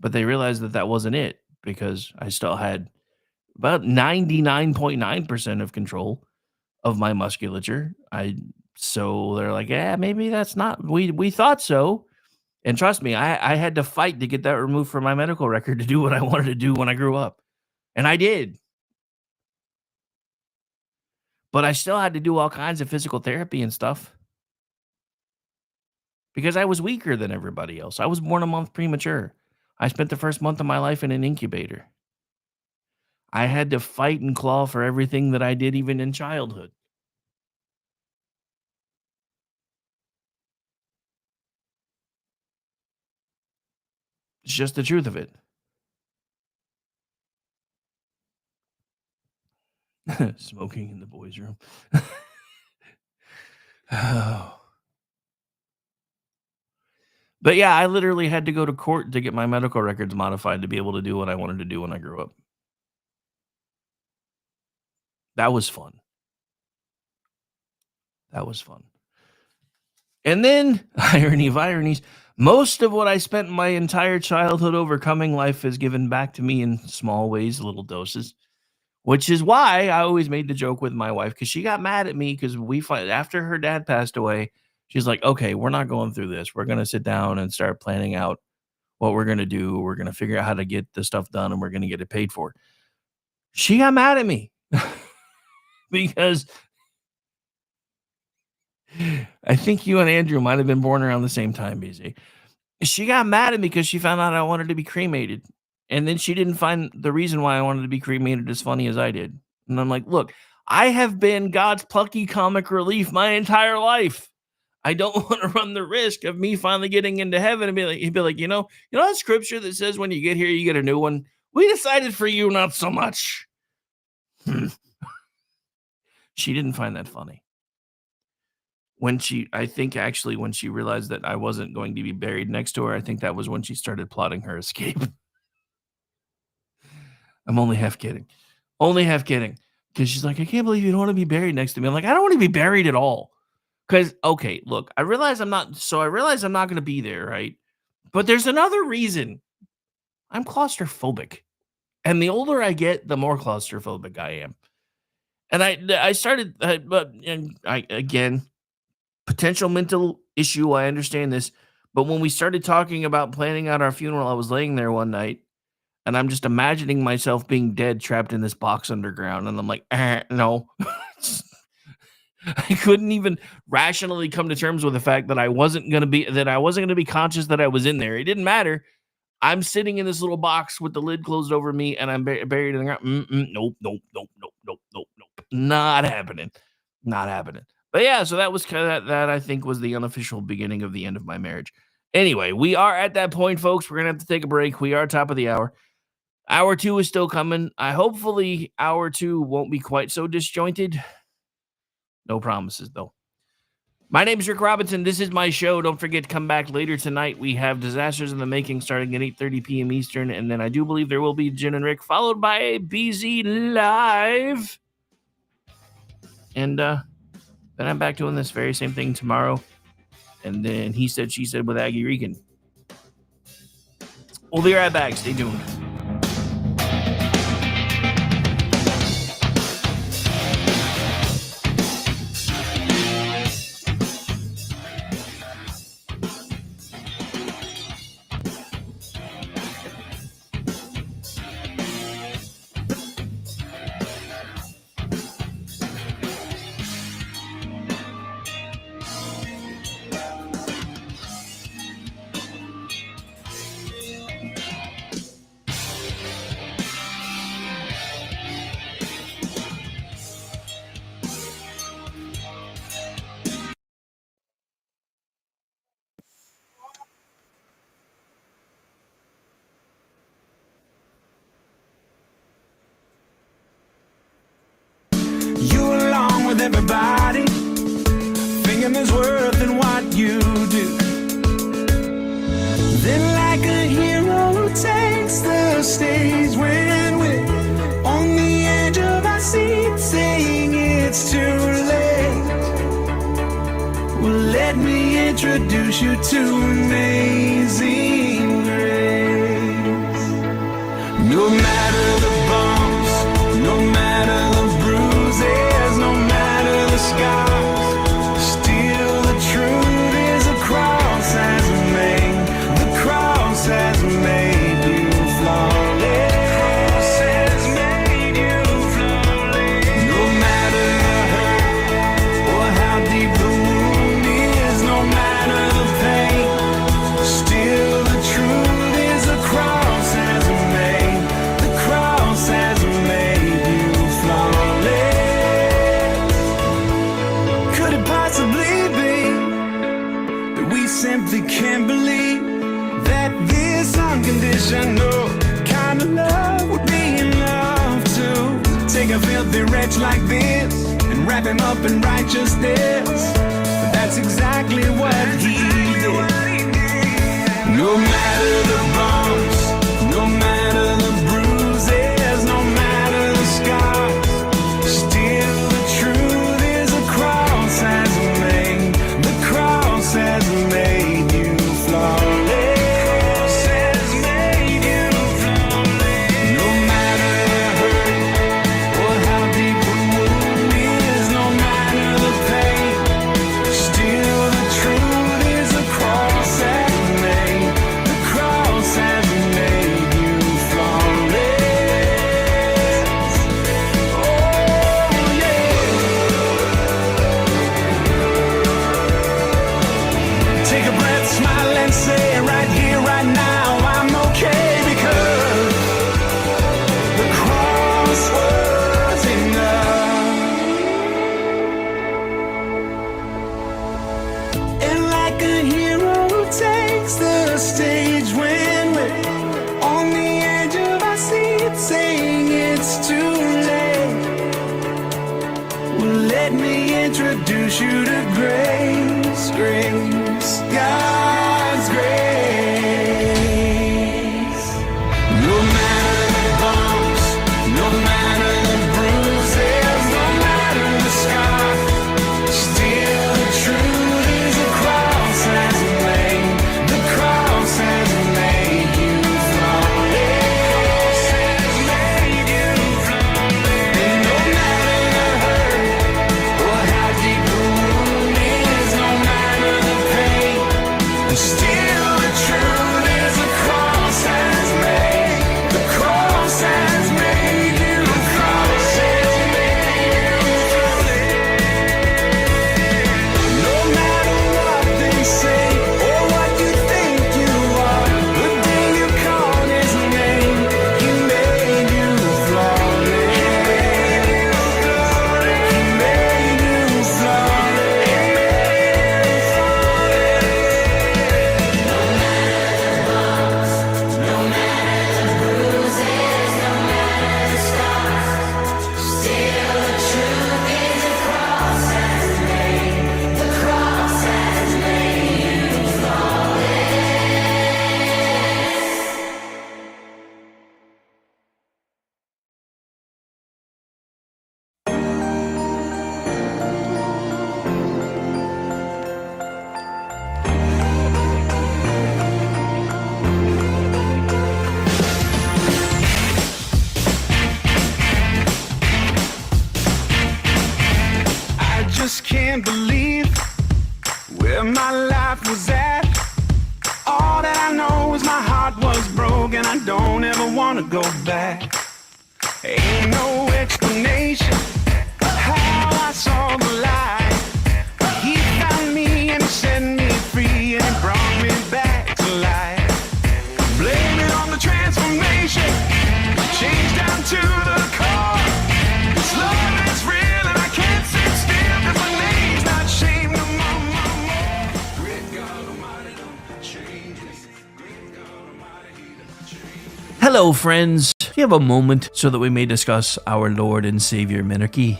B: But they realized that that wasn't it, because I still had about 99.9% of control of my musculature. So they're like, yeah, maybe that's not, we thought so. And trust me, I had to fight to get that removed from my medical record to do what I wanted to do when I grew up. And I did. But I still had to do all kinds of physical therapy and stuff because I was weaker than everybody else. I was born a month premature. I spent the first month of my life in an incubator. I had to fight and claw for everything that I did, even in childhood. It's just the truth of it. Smoking in the boys' room. Oh. But yeah, I literally had to go to court to get my medical records modified to be able to do what I wanted to do when I grew up. That was fun. That was fun. And then, irony of ironies, most of what I spent my entire childhood overcoming life has given back to me in small ways, little doses, which is why I always made the joke with my wife, because she got mad at me because after her dad passed away, She's like, okay, we're not going through this. We're going to sit down and start planning out what we're going to do. We're going to figure out how to get the stuff done, and we're going to get it paid for. She got mad at me because I think you and Andrew might have been born around the same time, BZ. She got mad at me because she found out I wanted to be cremated. And then she didn't find the reason why I wanted to be cremated as funny as I did. And I'm like, look, I have been God's plucky comic relief my entire life. I don't want to run the risk of me finally getting into heaven and he'd be like, you know that scripture that says when you get here, you get a new one? We decided for you, not so much. She didn't find that funny. When she realized that I wasn't going to be buried next to her, I think that was when she started plotting her escape. I'm only half kidding. Because she's like, I can't believe you don't want to be buried next to me. I'm like, I don't want to be buried at all. Because, okay, look, I realize I'm not going to be there, right? But there's another reason. I'm claustrophobic. And the older I get, the more claustrophobic I am. And I started, again, potential mental issue. I understand this. But when we started talking about planning out our funeral, I was laying there one night and I'm just imagining myself being dead, trapped in this box underground. And I'm like, no. I couldn't even rationally come to terms with the fact that I wasn't going to be conscious that I was in there. It didn't matter. I'm sitting in this little box with the lid closed over me and I'm buried in the ground. Nope. Not happening. But yeah, so that was kind of that I think was the unofficial beginning of the end of my marriage. Anyway, we are at that point, folks. We're going to have to take a break. We are top of the hour. Hour 2 is still coming. Hopefully hour 2 won't be quite so disjointed. No promises, though. My name is Rick Robinson. This is my show. Don't forget to come back later tonight. We have Disasters in the Making starting at 8:30 p.m. Eastern, and then I do believe there will be Jen and Rick, followed by a BZ Live. And then I'm back doing this very same thing tomorrow. And then he said, she said with Aggie Regan. We'll be right back. Stay tuned.
A: Everybody thinking there's worth in what you do. Then like a hero takes the stage when we're on the edge of our seat saying it's too late. Well, let me introduce you to Amazing Grace. No matter the bumps, no matter the bruises, no matter the scars, still the truth is a cross has made, the cross has made you flawless. Cross has made you flawless. No matter the hurt or how deep the wound is, no matter the pain, still the truth is a cross has made, the cross has made you flawless. Could it possibly be that we simply can't believe that this unconditional kind of love would be enough to take a filthy wretch like this and wrap him up in righteousness? But that's exactly what he did. No matter the bumps, no matter the bruises, no matter the scars, still the truth is a cross has made, the cross has made you flawless. Cross has made you flawless. No matter the hurt or how deep the wound is, no matter the pain, still the truth introduce you to grace, grace, God's grace. No matter the bumps, no matter the bruises, no matter the scar, still the truth is the cross has made, the cross has made you flawless, has made you flawless. And no matter the hurt or how deep the wound is, no matter the pain, still the truth is the cross has made, the cross has made you, the cross has made you flawless. No matter what they say or what you think you are, the day you called his name, he made you flawless. He made you flawless. He made you flawless. He made you flawless. No matter the bumps, no matter the bruises, no matter the scars, still the truth is the cross has made, the cross has made you I just can't believe where my life was at. All that I know is my heart was broken. I don't ever want to go back. Ain't no explanation how I saw the light. He found me and he set me free and he brought me back to life. Blame it on the transformation, change down to the core. This love is real and I can't sit still 'cause my name's not shame no more. Great God Almighty, don't change me. Great God Almighty, don't change me.
B: Hello, friends. Do you have a moment so that we may discuss our Lord and Savior Minarchy?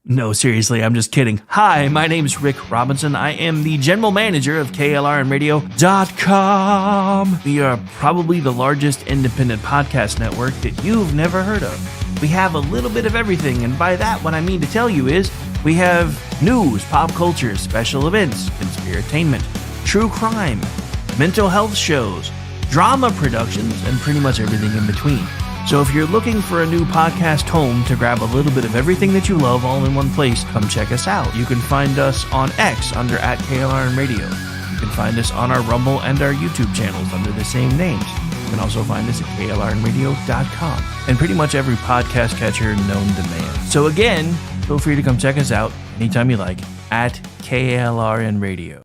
B: No, seriously, I'm just kidding. Hi, my name's Rick Robinson. I am the general manager of KLRNradio.com. We are probably the largest independent podcast network that you've never heard of. We have a little bit of everything, and by that, what I mean to tell you is we have news, pop culture, special events, conspiratainment, true crime, mental health shows, drama productions, and pretty much everything in between. So if you're looking for a new podcast home to grab a little bit of everything that you love all in one place, come check us out. You can find us on X under @KLRNradio. You can find us on our Rumble and our YouTube channels under the same names. You can also find us at KLRNradio.com and pretty much every podcast catcher known to man. So again, feel free to come check us out anytime you like at KLRNradio.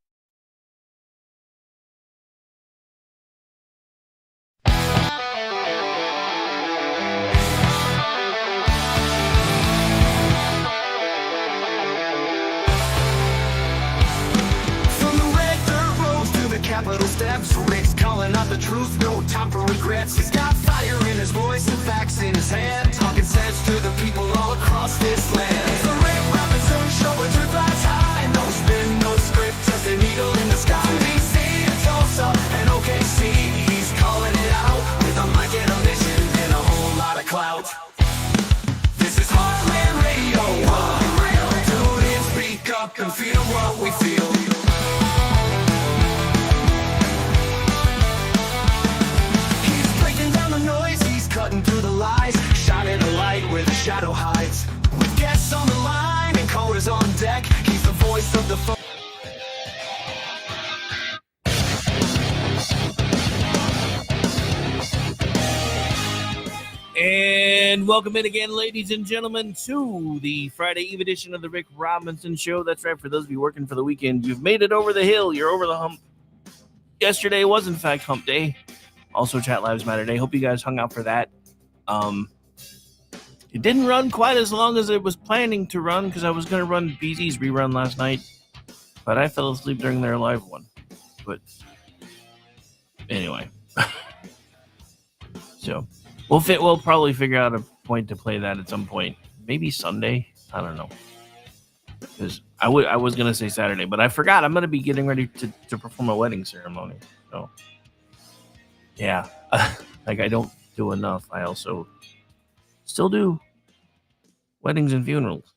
A: From the red dirt roads to the Capitol steps, Rick's calling out the truth, no time for regrets. He's got fire in his voice and facts in his hand, talking sense to the people all across this land. The Rick Robinson Show, where truth lies high, no spin, no script, just a needle in the sky. From DC to Tulsa and OKC, he's calling it out with a mic and a mission and a whole lot of clout. This is Heartland Radio. Tune in, speak up, and feel what we feel. He's breaking down the noise, he's cutting through the lies, shining a light where the shadow hides. With guests on the line and coders on deck, he's the voice of the phone.
B: And welcome in again, ladies and gentlemen, to the Friday Eve edition of the Rick Robinson Show. That's right, for those of you working for the weekend, you've made it over the hill. You're over the hump. Yesterday was, in fact, hump day. Also, Chat Lives Matter Day. Hope you guys hung out for that. It didn't run quite as long as it was planning to run because I was going to run BZ's rerun last night, but I fell asleep during their live one. But anyway. So we'll probably figure out a point to play that at some point. Maybe Sunday. I don't know. Because I was going to say Saturday, but I forgot. I'm going to be getting ready to perform a wedding ceremony. So, yeah. Like, I don't do enough. I also still do weddings and funerals,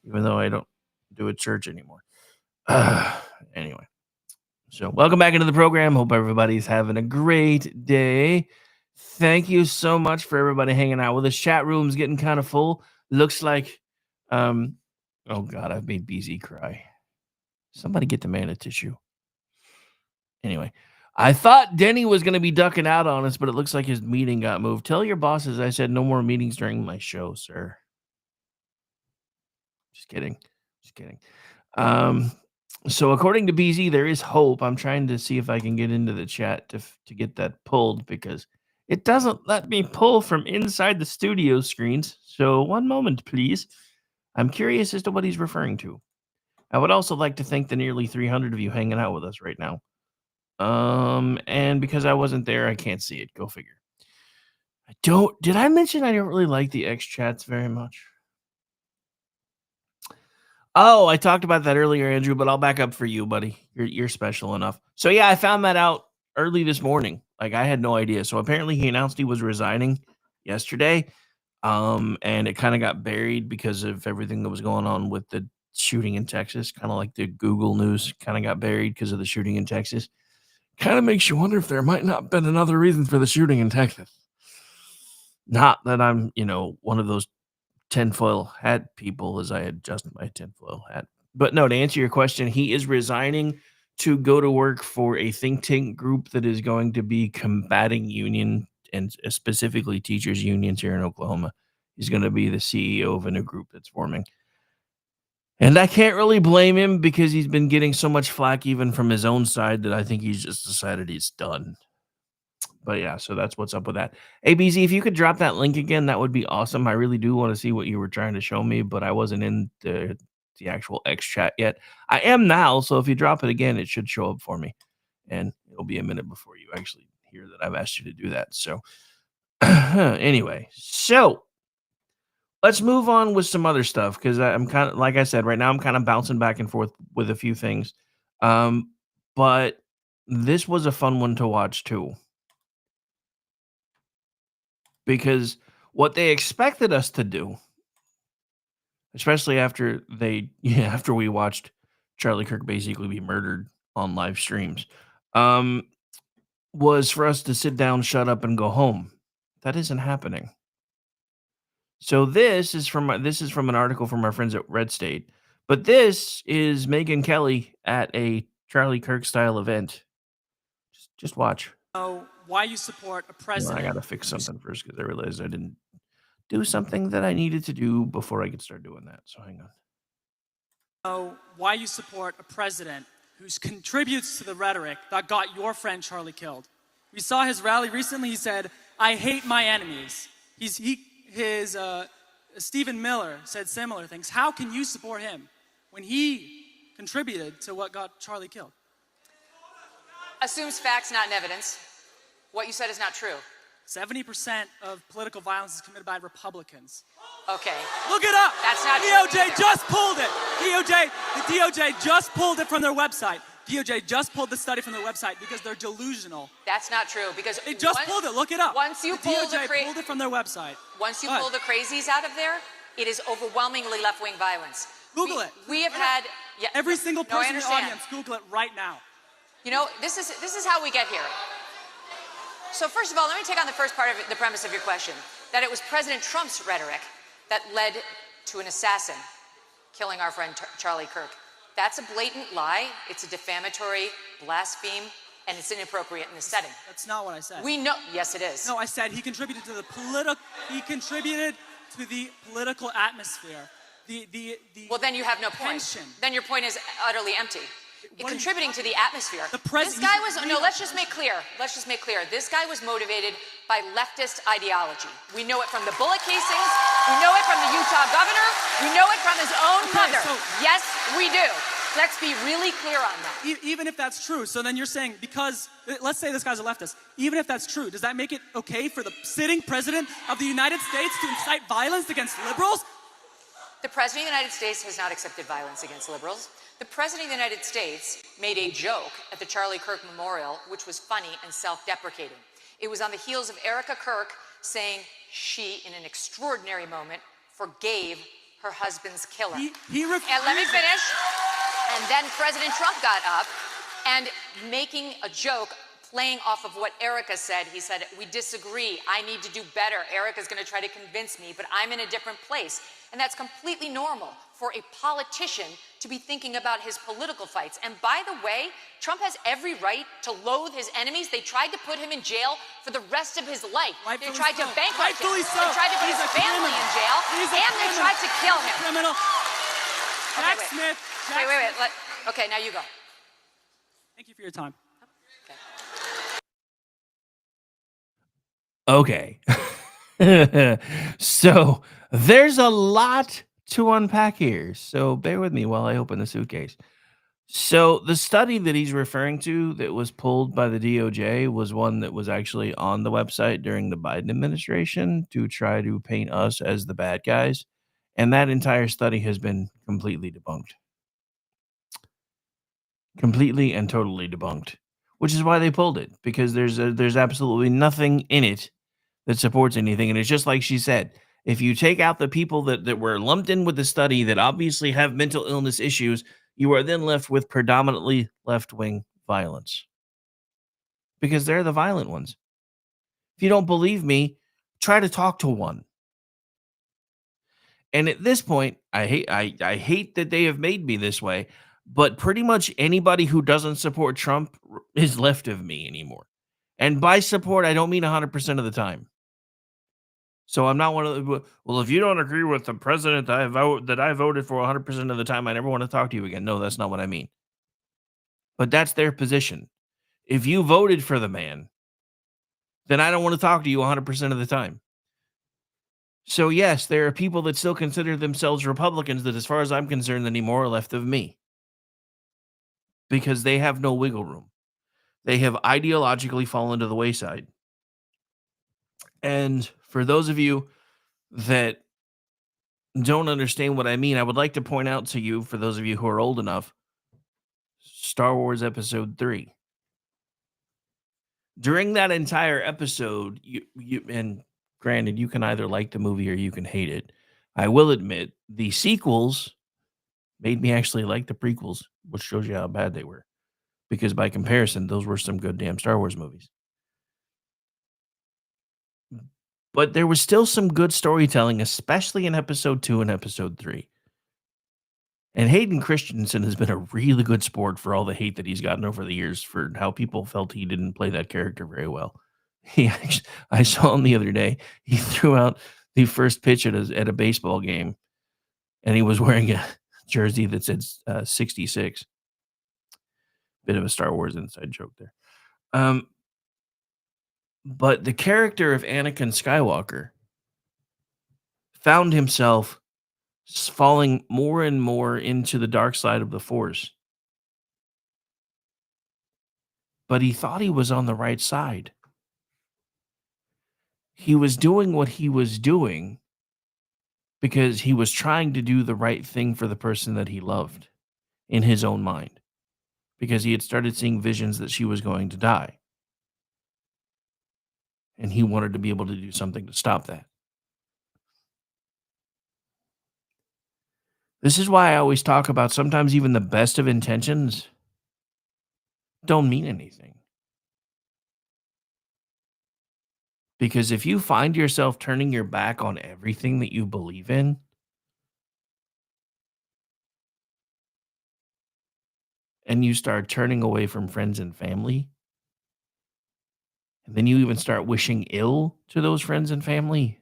B: even though I don't do a church anymore. Anyway. So, welcome back into the program. Hope everybody's having a great day. Thank you so much for everybody hanging out with us. Chat room's getting kind of full. Looks like, oh God, I've made BZ cry. Somebody get the man a tissue. Anyway, I thought Denny was going to be ducking out on us, but it looks like his meeting got moved. Tell your bosses I said no more meetings during my show, sir. Just kidding. Just kidding. So according to BZ, there is hope. I'm trying to see if I can get into the chat to get that pulled because it doesn't let me pull from inside the studio screens. So one moment, please. I'm curious as to what he's referring to. I would also like to thank the nearly 300 of you hanging out with us right now. And because I wasn't there, I can't see it. Go figure. Did I mention I don't really like the X chats very much? Oh, I talked about that earlier, Andrew, but I'll back up for you, buddy. You're special enough. So yeah, I found that out early this morning. Like I had no idea. So apparently he announced he was resigning yesterday. And it kind of got buried because of everything that was going on with the shooting in Texas. Kind of like the Google news kind of got buried because of the shooting in Texas. Kind of makes you wonder if there might not have been another reason for the shooting in Texas. Not that I'm, one of those tinfoil hat people as I adjust my tinfoil hat. But no, to answer your question, he is resigning to go to work for a think tank group that is going to be combating union and specifically teachers unions here in Oklahoma. He's going to be the CEO of a new group that's forming. And I can't really blame him because he's been getting so much flack even from his own side that I think he's just decided he's done. But yeah, so that's what's up with that. ABZ, if you could drop that link again, that would be awesome. I really do want to see what you were trying to show me, but I wasn't in the actual X chat yet. I am now, so if you drop it again, it should show up for me. And it'll be a minute before you actually hear that I've asked you to do that. So anyway, so let's move on with some other stuff because I'm kind of, like I said, right now I'm kind of bouncing back and forth with a few things. But this was a fun one to watch too. Because what they expected us to do, especially after we watched Charlie Kirk basically be murdered on live streams, was for us to sit down, shut up, and go home. That isn't happening. So this is from an article from our friends at Red State, but this is Megyn Kelly at a Charlie Kirk style event. Just watch.
G: Why you support a president.
B: I gotta fix something first because I realized I didn't do something that I needed to do before I could start doing that. So hang on.
G: Why you support a president who contributes to the rhetoric that got your friend Charlie killed. We saw his rally recently. He said, "I hate my enemies." Stephen Miller said similar things. How can you support him when he contributed to what got Charlie killed?
H: Assumes facts, not evidence. What you said is not true.
G: 70% of political violence is committed by Republicans.
H: Okay.
G: Look it up.
H: That's not
G: DOJ
H: true.
G: just pulled it. The DOJ just pulled it from their website. DOJ just pulled the study from their website because they're delusional.
H: That's not true because
G: they just pulled it. Look it up.
H: Once you pulled
G: it from their website.
H: Once you pull the crazies out of there, it is overwhelmingly left-wing violence.
G: Google it.
H: We have had
G: every single person in the audience. Google it right now.
H: This is how we get here. So first of all, let me take on the first part of the premise of your question, that it was President Trump's rhetoric that led to an assassin killing our friend Charlie Kirk. That's a blatant lie. It's a defamatory blaspheme, and it's inappropriate in this setting.
G: That's not what I said.
H: We know. Yes, it is.
G: No, I said he contributed to the political atmosphere.
H: Well, then you have no point.
G: Tension.
H: Then your point is utterly empty. Contributing to the atmosphere.
G: This
H: guy was let's just make clear. This guy was motivated by leftist ideology. We know it from the bullet casings. We know it from the Utah governor. We know it from his own mother. Yes, we do. Let's be really clear on that.
G: Even if that's true, so then you're saying because, let's say this guy's a leftist, even if that's true, does that make it okay for the sitting president of the United States to incite violence against liberals?
H: The President of the United States has not accepted violence against liberals. The President of the United States made a joke at the Charlie Kirk Memorial, which was funny and self-deprecating. It was on the heels of Erica Kirk saying she, in an extraordinary moment, forgave her husband's killer. And let me finish. And then President Trump got up and making a joke, playing off of what Erica said. He said, we disagree. I need to do better. Erica's going to try to convince me, but I'm in a different place. And that's completely normal for a politician to be thinking about his political fights. And by the way, Trump has every right to loathe his enemies. They tried to put him in jail for the rest of his life. They tried to bankrupt him. They tried to put his family in jail. And they tried to kill him.
G: Criminal. Jack
H: Okay,
G: Smith.
H: Wait. Okay, now you go.
G: Thank you for your time.
B: Okay. So there's a lot to unpack here. So bear with me while I open the suitcase. So the study that he's referring to that was pulled by the DOJ was one that was actually on the website during the Biden administration to try to paint us as the bad guys. And that entire study has been completely debunked. Completely and totally debunked, which is why they pulled it, because there's absolutely nothing in it that supports anything. And it's just like she said, if you take out the people that were lumped in with the study that obviously have mental illness issues, you are then left with predominantly left-wing violence, because they're the violent ones. If you don't believe me, try to talk to one. And at this point, I hate that they have made me this way, but pretty much anybody who doesn't support Trump is left of me anymore. And by support, I don't mean 100% of the time. So I'm not one of the, well, if you don't agree with the president that I voted for 100% of the time, I never want to talk to you again. No, that's not what I mean. But that's their position. If you voted for the man, then I don't want to talk to you 100% of the time. So yes, there are people that still consider themselves Republicans that, as far as I'm concerned, anymore are left of me, because they have no wiggle room. They have ideologically fallen to the wayside. And for those of you that don't understand what I mean, I would like to point out to you, for those of you who are old enough, Star Wars Episode 3. During that entire episode, you and granted, you can either like the movie or you can hate it. I will admit, the sequels made me actually like the prequels, which shows you how bad they were. Because by comparison, those were some good damn Star Wars movies. But there was still some good storytelling, especially in Episode 2 and Episode 3. And Hayden Christensen has been a really good sport for all the hate that he's gotten over the years for how people felt he didn't play that character very well. I saw him the other day. He threw out the first pitch at a baseball game, and he was wearing a jersey that said 66. Bit of a Star Wars inside joke there. But the character of Anakin Skywalker found himself falling more and more into the dark side of the Force. But he thought he was on the right side. He was doing what he was doing because he was trying to do the right thing for the person that he loved in his own mind, because he had started seeing visions that she was going to die. And he wanted to be able to do something to stop that. This is why I always talk about sometimes even the best of intentions don't mean anything. Because if you find yourself turning your back on everything that you believe in, and you start turning away from friends and family, and then you even start wishing ill to those friends and family,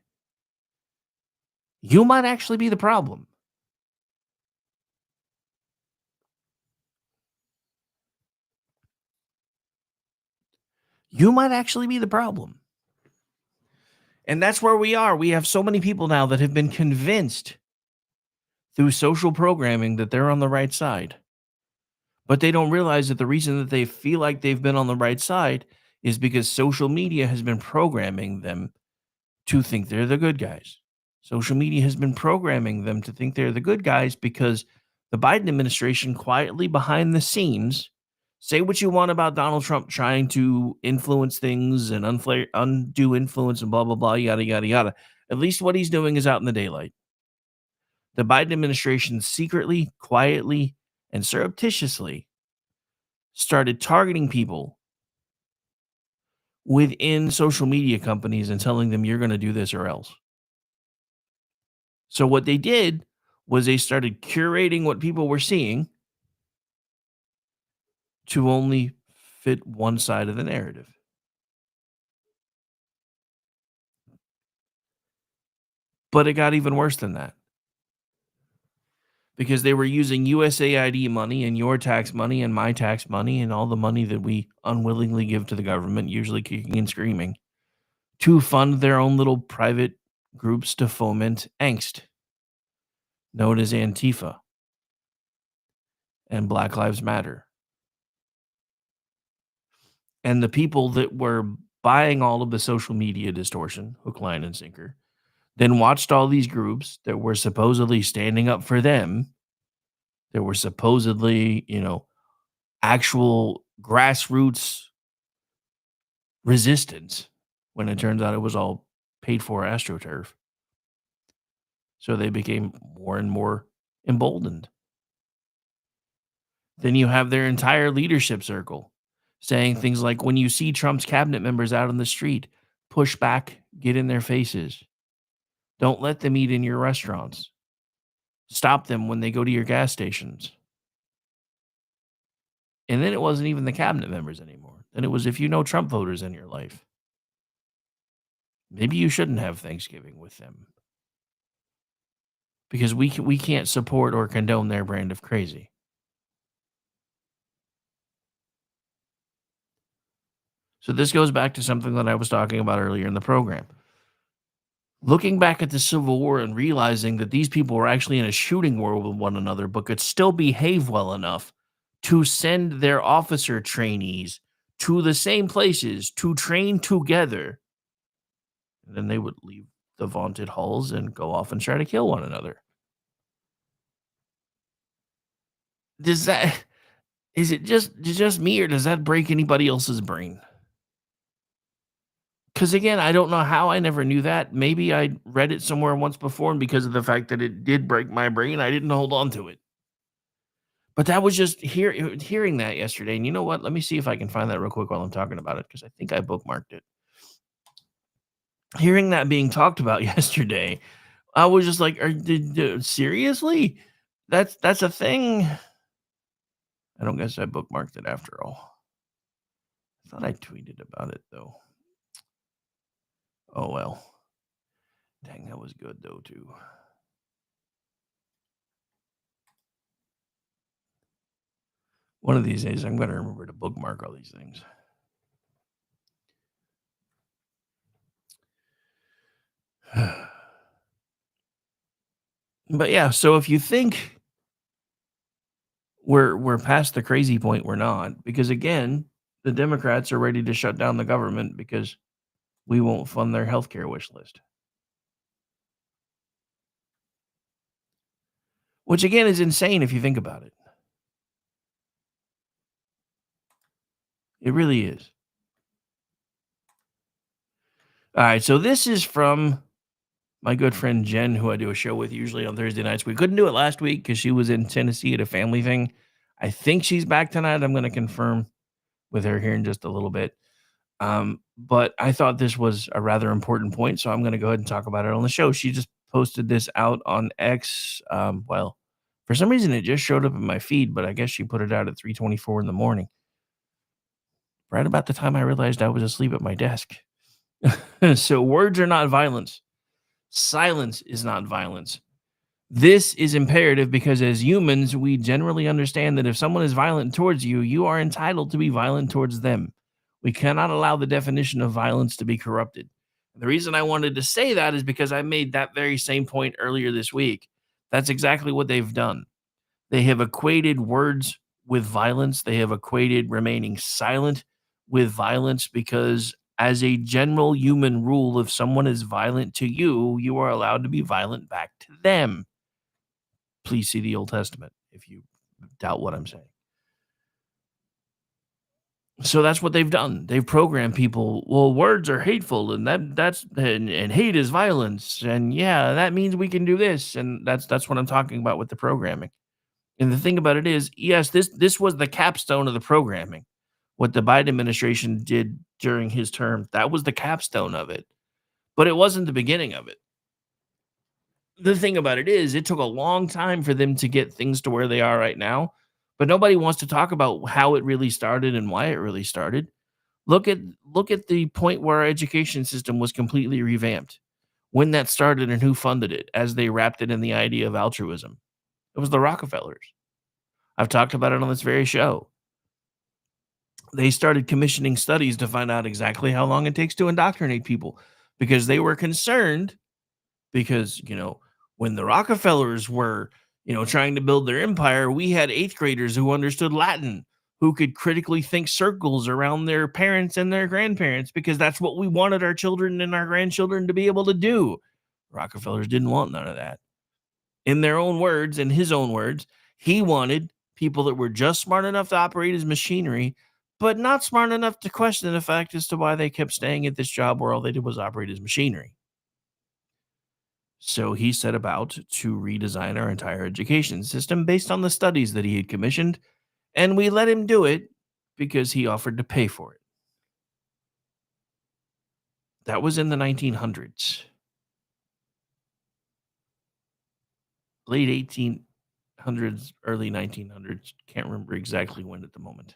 B: you might actually be the problem. You might actually be the problem. And that's where we are. We have so many people now that have been convinced through social programming that they're on the right side. But they don't realize that the reason that they feel like they've been on the right side is because social media has been programming them to think they're the good guys. Social media has been programming them to think they're the good guys because the Biden administration quietly behind the scenes, say what you want about Donald Trump trying to influence things and undue influence and blah, blah, blah, yada, yada, yada. At least what he's doing is out in the daylight. The Biden administration secretly, quietly, and surreptitiously started targeting people within social media companies and telling them you're going to do this or else. So what they did was they started curating what people were seeing to only fit one side of the narrative. But it got even worse than that. Because they were using USAID money and your tax money and my tax money and all the money that we unwillingly give to the government, usually kicking and screaming, to fund their own little private groups to foment angst, known as Antifa and Black Lives Matter. And the people that were buying all of the social media distortion, hook, line, and sinker, then watched all these groups that were supposedly standing up for them, that were supposedly, actual grassroots resistance, when it turns out it was all paid for astroturf. So they became more and more emboldened. Then you have their entire leadership circle saying things like, when you see Trump's cabinet members out on the street, push back, get in their faces. Don't let them eat in your restaurants. Stop them when they go to your gas stations. And then it wasn't even the cabinet members anymore. Then it was, if you know Trump voters in your life, maybe you shouldn't have Thanksgiving with them. Because we can't support or condone their brand of crazy. So this goes back to something that I was talking about earlier in the program. Looking back at the Civil War and realizing that these people were actually in a shooting war with one another, but could still behave well enough to send their officer trainees to the same places to train together. And then they would leave the vaunted halls and go off and try to kill one another. Is it just me, or does that break anybody else's brain? Because again, I don't know how I never knew that. Maybe I read it somewhere once before, and because of the fact that it did break my brain, I didn't hold on to it. But that was just hearing that yesterday. And you know what? Let me see if I can find that real quick while I'm talking about it, because I think I bookmarked it. Hearing that being talked about yesterday, I was just like, seriously? That's a thing? I don't guess I bookmarked it after all. I thought I tweeted about it, though. Oh, well. Dang, that was good, though, too. One of these days, I'm going to remember to bookmark all these things. But yeah, so if you think we're past the crazy point, we're not. Because again, the Democrats are ready to shut down the government because we won't fund their healthcare wish list. Which again is insane if you think about it. It really is. All right, so this is from my good friend Jen, who I do a show with usually on Thursday nights. We couldn't do it last week because she was in Tennessee at a family thing. I think she's back tonight. I'm going to confirm with her here in just a little bit. But I thought this was a rather important point, so I'm going to go ahead and talk about it on the show. She just posted this out on X. Well, for some reason, it just showed up in my feed, but I guess she put it out at 3:24 in the morning, right about the time I realized I was asleep at my desk. So words are not violence. Silence is not violence. This is imperative because as humans, we generally understand that if someone is violent towards you, you are entitled to be violent towards them. We cannot allow the definition of violence to be corrupted. The reason I wanted to say that is because I made that very same point earlier this week. That's exactly what they've done. They have equated words with violence. They have equated remaining silent with violence because as a general human rule, if someone is violent to you, you are allowed to be violent back to them. Please see the Old Testament if you doubt what I'm saying. So that's what they've done. They've programmed people. Well, words are hateful, and and hate is violence, and yeah, that means we can do this, and that's what I'm talking about with the programming. And the thing about it is, yes, this was the capstone of the programming. What the Biden administration did during his term, that was the capstone of it, but it wasn't the beginning of it. The thing about it is, it took a long time for them to get things to where they are right now, but nobody wants to talk about how it really started and why it really started. Look at the point where our education system was completely revamped, when that started and who funded it, as they wrapped it in the idea of altruism. It was the Rockefellers. I've talked about it on this very show. They started commissioning studies to find out exactly how long it takes to indoctrinate people, because they were concerned, because, when the Rockefellers were, trying to build their empire, we had 8th graders who understood Latin, who could critically think circles around their parents and their grandparents, because that's what we wanted our children and our grandchildren to be able to do. Rockefellers didn't want none of that. In their own words, in his own words, he wanted people that were just smart enough to operate his machinery, but not smart enough to question the fact as to why they kept staying at this job where all they did was operate his machinery. So he set about to redesign our entire education system based on the studies that he had commissioned, and we let him do it because he offered to pay for it. That was in the 1900s. Late 1800s, early 1900s. Can't remember exactly when at the moment.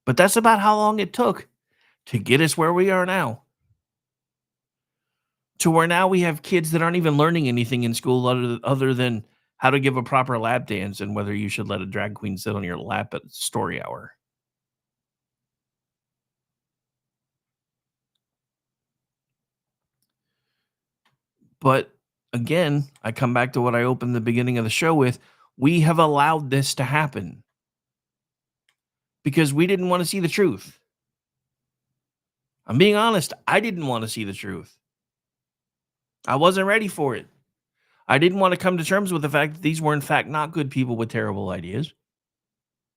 B: But that's about how long it took to get us where we are now. To where now we have kids that aren't even learning anything in school other than how to give a proper lap dance and whether you should let a drag queen sit on your lap at story hour. But again, I come back to what I opened the beginning of the show with. We have allowed this to happen because we didn't want to see the truth. I'm being honest. I didn't want to see the truth. I wasn't ready for it. I didn't want to come to terms with the fact that these were, in fact, not good people with terrible ideas,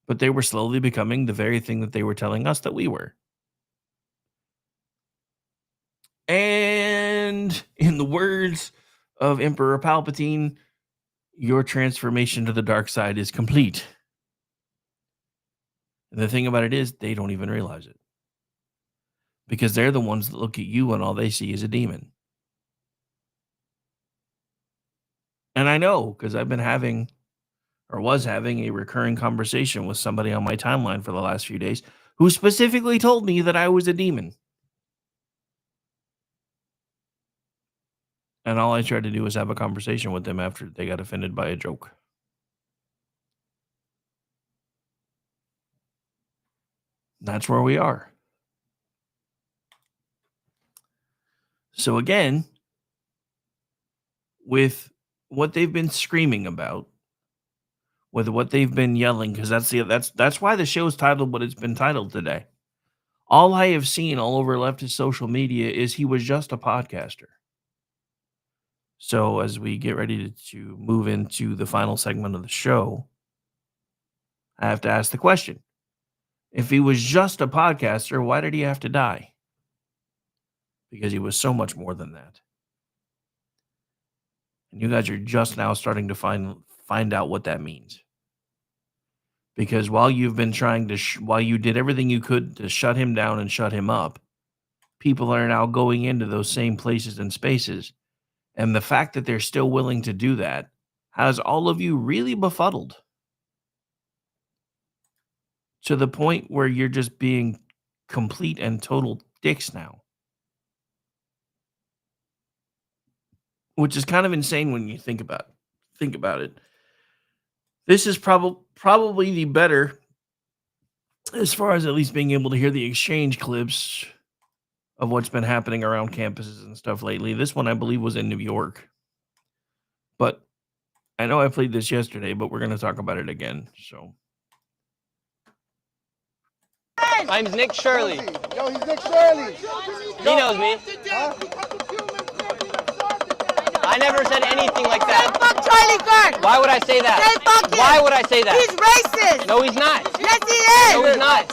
B: but they were slowly becoming the very thing that they were telling us that we were. And in the words of Emperor Palpatine, your transformation to the dark side is complete. And the thing about it is, they don't even realize it, because they're the ones that look at you and all they see is a demon. And I know, because I've been having, or was having, a recurring conversation with somebody on my timeline for the last few days who specifically told me that I was a demon. And all I tried to do was have a conversation with them after they got offended by a joke. That's where we are. So again, with what they've been screaming about, with what they've been yelling, because that's why the show's titled what it's been titled today. All I have seen all over leftist social media is he was just a podcaster. So as we get ready to move into the final segment of the show, I have to ask the question. If he was just a podcaster, why did he have to die? Because he was so much more than that. And you guys are just now starting to find out what that means. Because while you've been trying to, while you did everything you could to shut him down and shut him up, people are now going into those same places and spaces. And the fact that they're still willing to do that has all of you really befuddled, to the point where you're just being complete and total dicks now. Which is kind of insane when you think about it. This is probably the better, as far as at least being able to hear the exchange clips of what's been happening around campuses and stuff lately. This one, I believe, was in New York. But I know I played this yesterday, but we're going to talk about it again. So.
I: My name's Nick Shirley.
J: Yo, he's Nick Shirley.
I: He knows me. I never said anything like that.
K: Say fuck Charlie Kirk.
I: Why would I say that?
K: Say fuck him.
I: Why would I say that?
K: He's racist.
I: No, he's not.
K: Yes, he is.
I: No, he's not.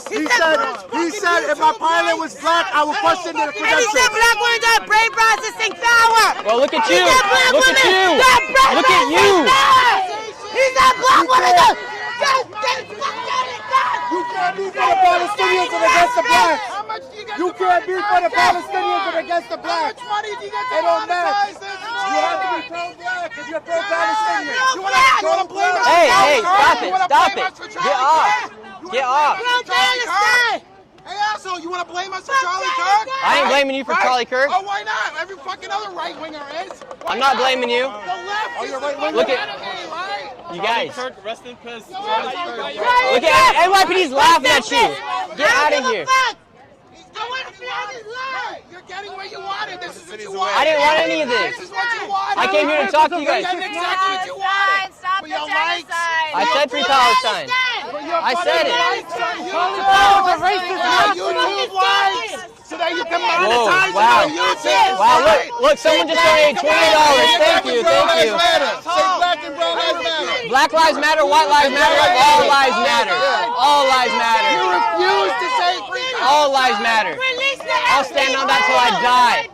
J: He said if my pilot was black, I would question their
K: And he
J: credentials.
K: said black women got brain processing power.
I: Well, look at
K: He
I: you.
K: said black
I: Look at
K: women
I: you.
K: got brain
I: Look at you.
K: processing power. He said black women got. Get fuck Charlie Kirk.
J: You can't be for the Palestinians and against the blacks. You can't be for the Palestinians and against the blacks. It don't match. You have to be pro-black if you're pro-Palestinian.
K: You wanna blame us?
I: Hey, stop it. Stop it. Get off. Get off.
K: Palestine.
J: Hey, asshole, you want to blame us for Charlie Kirk?
I: I ain't blaming you for Charlie Kirk.
J: Oh, why not? Every fucking other right winger is.
I: I'm not blaming you.
J: The left is the right winger.
I: Look at
J: right?
I: you guys.
G: Rest in peace.
I: Look at NYPD's laughing at you. Get out of here.
K: I want to be on his line.
J: You're getting what you wanted. This is what you wanted.
I: I didn't want any of this.
J: This is what you wanted.
I: I came here to talk to you guys.
J: That's exactly what you wanted.
D: Stop
J: For
D: the
J: your likes.
D: genocide.
I: I said free Palestine. I said it.
J: YouTube likes. So that you can
I: Whoa,
J: monetize
I: wow.
J: it on YouTube.
I: Wow, look, someone just donated $20. Thank you, thank you.
J: Say black and brown lives matter.
I: Black lives matter, white lives matter, all lives matter. All lives
J: You
I: matter.
J: refuse to say free.
I: All lives matter. I'll stand on that till I die.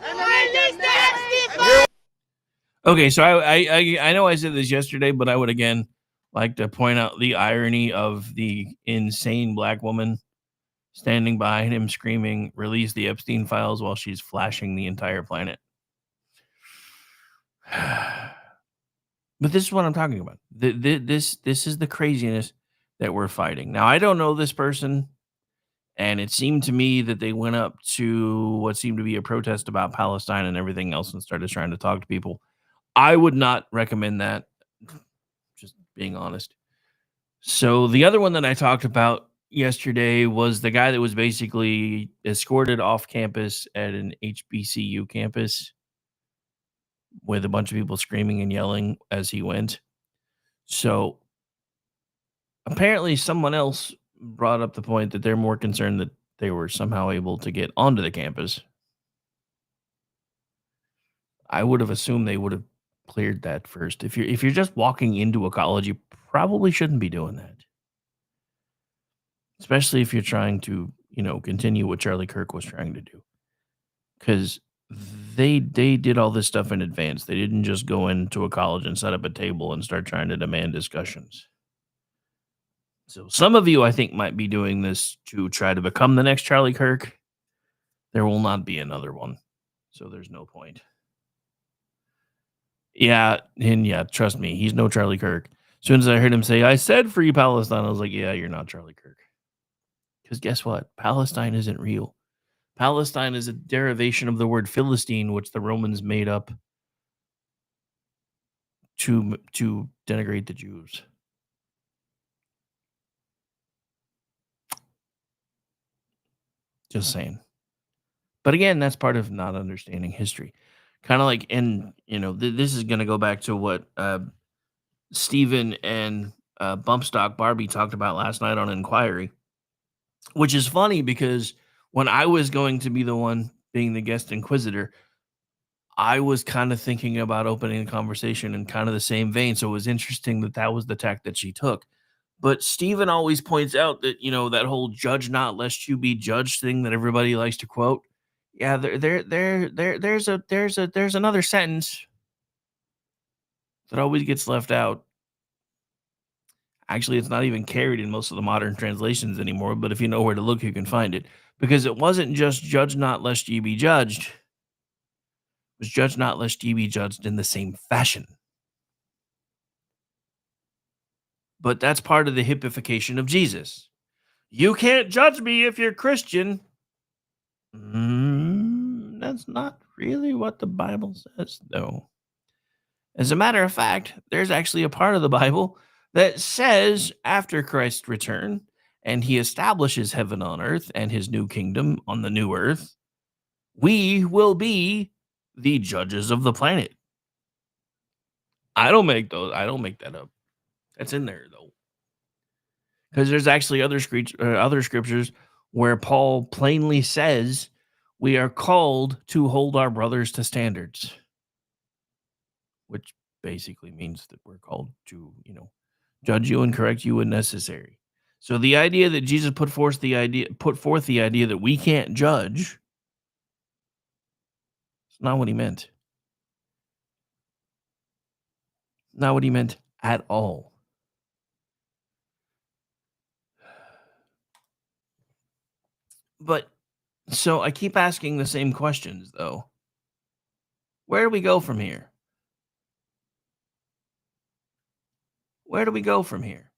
B: Okay, so I know I said this yesterday, but I would again like to point out the irony of the insane black woman standing behind him screaming, "Release the Epstein files," while she's flashing the entire planet. But this is what I'm talking about. This is the craziness that we're fighting. Now, I don't know this person, and it seemed to me that they went up to what seemed to be a protest about Palestine and everything else and started trying to talk to people. I would not recommend that, just being honest. So the other one that I talked about yesterday was the guy that was basically escorted off campus at an HBCU campus with a bunch of people screaming and yelling as he went. So apparently someone else brought up the point that they're more concerned that they were somehow able to get onto the campus. I would have assumed they would have cleared that first. If you're just walking into a college, you probably shouldn't be doing that. Especially if you're trying to, continue what Charlie Kirk was trying to do. Because they did all this stuff in advance. They didn't just go into a college and set up a table and start trying to demand discussions. So some of you, I think, might be doing this to try to become the next Charlie Kirk. There will not be another one. So there's no point. Yeah, trust me, he's no Charlie Kirk. As soon as I heard him say, "I said free Palestine," I was like, yeah, you're not Charlie Kirk. Because guess what? Palestine isn't real. Palestine is a derivation of the word Philistine, which the Romans made up to denigrate the Jews. Just saying. But again, that's part of not understanding history. Kind of like, and this is going to go back to what Steven and Bumpstock Barbie talked about last night on Inquiry, which is funny because when I was going to be the one being the guest inquisitor, I was kind of thinking about opening a conversation in kind of the same vein. So it was interesting that was the tack that she took. But Steven always points out that, that whole "judge not lest you be judged" thing that everybody likes to quote. Yeah, there's another sentence that always gets left out. Actually, it's not even carried in most of the modern translations anymore, but if you know where to look, you can find it. Because it wasn't just "judge not lest ye be judged." It was "judge not lest ye be judged in the same fashion." But that's part of the hippification of Jesus. You can't judge me if you're Christian. That's not really what the Bible says, though. As a matter of fact, there's actually a part of the Bible that says after Christ's return and he establishes heaven on earth and his new kingdom on the new earth, we will be the judges of the planet. I don't make that up. That's in there, though. Because there's actually other scriptures where Paul plainly says we are called to hold our brothers to standards, which basically means that we're called to, judge you and correct you when necessary. So the idea that Jesus put forth the idea that we can't judge, it's not what he meant. Not what he meant at all. But so I keep asking the same questions, though. Where do we go from here? Where do we go from here?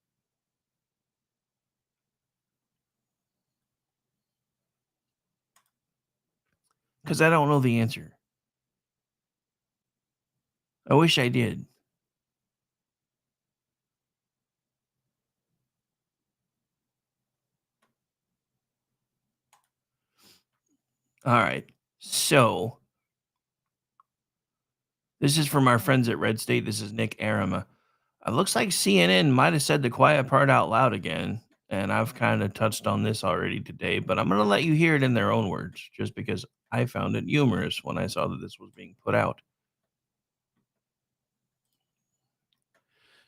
B: Because I don't know the answer. I wish I did. All right. So this is from our friends at Red State. This is Nick Arama. It looks like CNN might have said the quiet part out loud again. And I've kind of touched on this already today, but I'm going to let you hear it in their own words, just because I found it humorous when I saw that this was being put out.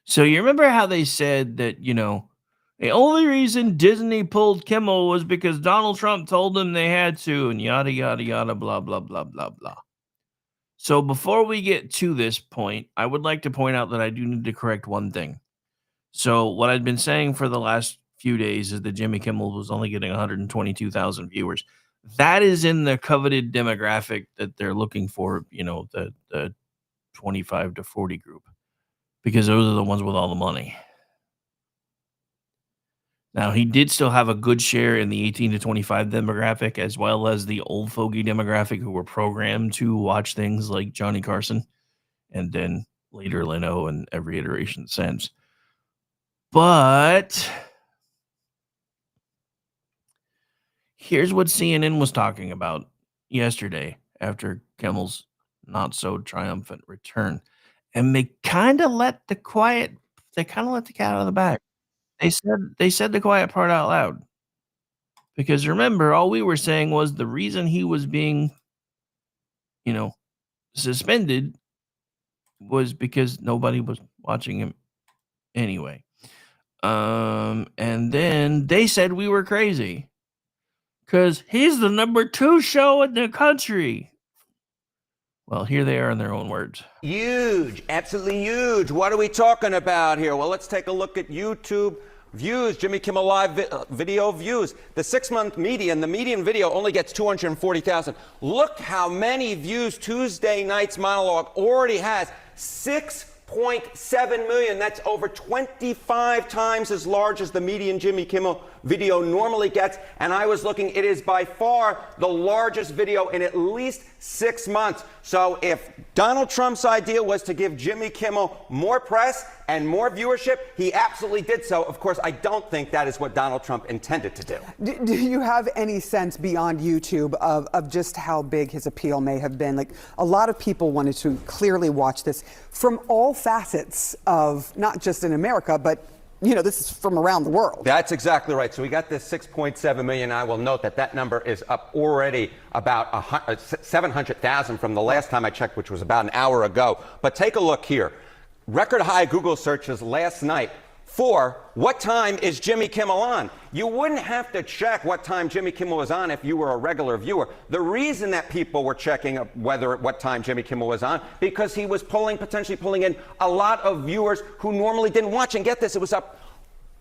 B: So you remember how they said that, the only reason Disney pulled Kimmel was because Donald Trump told them they had to, and yada, yada, yada, blah, blah, blah, blah, blah. So before we get to this point, I would like to point out that I do need to correct one thing. So what I've been saying for the last few days is that Jimmy Kimmel was only getting 122,000 viewers. That is in the coveted demographic that they're looking for, the 25 to 40 group, because those are the ones with all the money. Now, he did still have a good share in the 18 to 25 demographic, as well as the old fogey demographic who were programmed to watch things like Johnny Carson and then later Leno and every iteration since. But here's what CNN was talking about yesterday after Kimmel's not so triumphant return. And they kind of let the cat out of the bag. They said the quiet part out loud. Because remember, all we were saying was the reason he was being, suspended was because nobody was watching him anyway. And then they said we were crazy because he's the number 2 show in the country. Well, here they are in their own words.
L: Huge, absolutely huge. What are we talking about here? Well, let's take a look at YouTube views, Jimmy Kimmel Live video views. The 6-month median, the median video only gets 240,000. Look how many views Tuesday night's monologue already has. 6.7 million. That's over 25 times as large as the median Jimmy Kimmel video normally gets. And I was looking, it is by far the largest video in at least 6 months. So if Donald Trump's idea was to give Jimmy Kimmel more press and more viewership, he absolutely did so. Of course, I don't think that is what Donald Trump intended to do.
M: Do you have any sense beyond YouTube of just how big his appeal may have been? Like, a lot of people wanted to clearly watch this from all facets of not just in America, but this is from around the world.
L: That's exactly right. So we got this 6.7 million. I will note that number is up already about 700,000 from the last time I checked, which was about an hour ago. But take a look here. Record high Google searches last night for what time is Jimmy Kimmel on. You wouldn't have to check what time Jimmy Kimmel was on if you were a regular viewer. The reason that people were checking what time Jimmy Kimmel was on, because he was potentially pulling in a lot of viewers who normally didn't watch. And get this, it was up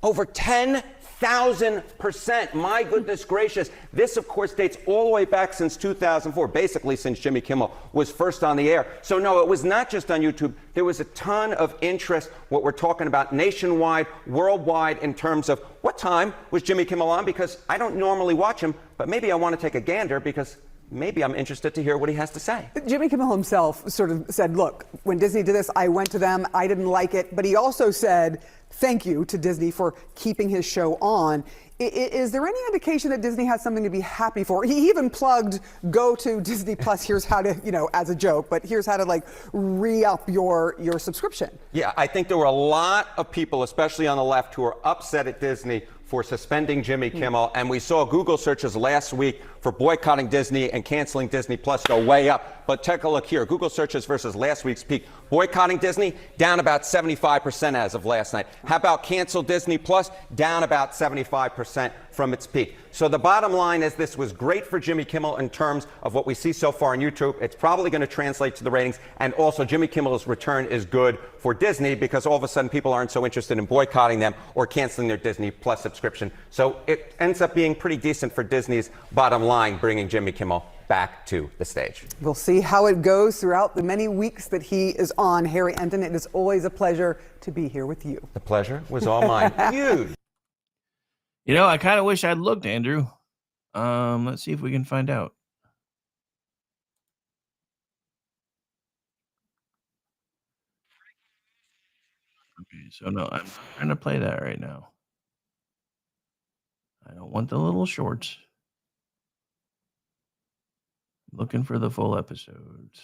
L: over 10,000%. My goodness gracious. This, of course, dates all the way back since 2004, basically since Jimmy Kimmel was first on the air. So no, it was not just on YouTube. There was a ton of interest, what we're talking about nationwide, worldwide, in terms of what time was Jimmy Kimmel on, because I don't normally watch him, but maybe I want to take a gander because maybe I'm interested to hear what he has to say.
M: Jimmy Kimmel himself sort of said, look, when Disney did this, I went to them, I didn't like it, but he also said thank you to Disney for keeping his show on. Is there any indication that Disney has something to be happy for? He even plugged, go to Disney Plus, here's how to, as a joke, but here's how to like re-up your subscription.
L: Yeah, I think there were a lot of people, especially on the left, who are upset at Disney for suspending Jimmy Kimmel. And we saw Google searches last week for boycotting Disney and canceling Disney Plus go way up. But take a look here. Google searches versus last week's peak. Boycotting Disney, down about 75% as of last night. How about cancel Disney Plus? Down about 75% from its peak. So the bottom line is this was great for Jimmy Kimmel in terms of what we see so far on YouTube. It's probably going to translate to the ratings. And also Jimmy Kimmel's return is good for Disney because all of a sudden people aren't so interested in boycotting them or canceling their Disney Plus subscription. So it ends up being pretty decent for Disney's bottom line, bringing Jimmy Kimmel back to the stage.
M: We'll see how it goes throughout the many weeks that he is on. Harry Enton, it is always a pleasure to be here with you.
L: The pleasure was all mine. Huge.
B: I kind of wish I'd looked, Andrew. Let's see if we can find out. Okay, so no, I'm trying to play that right now. I don't want the little shorts. Looking for the full episodes.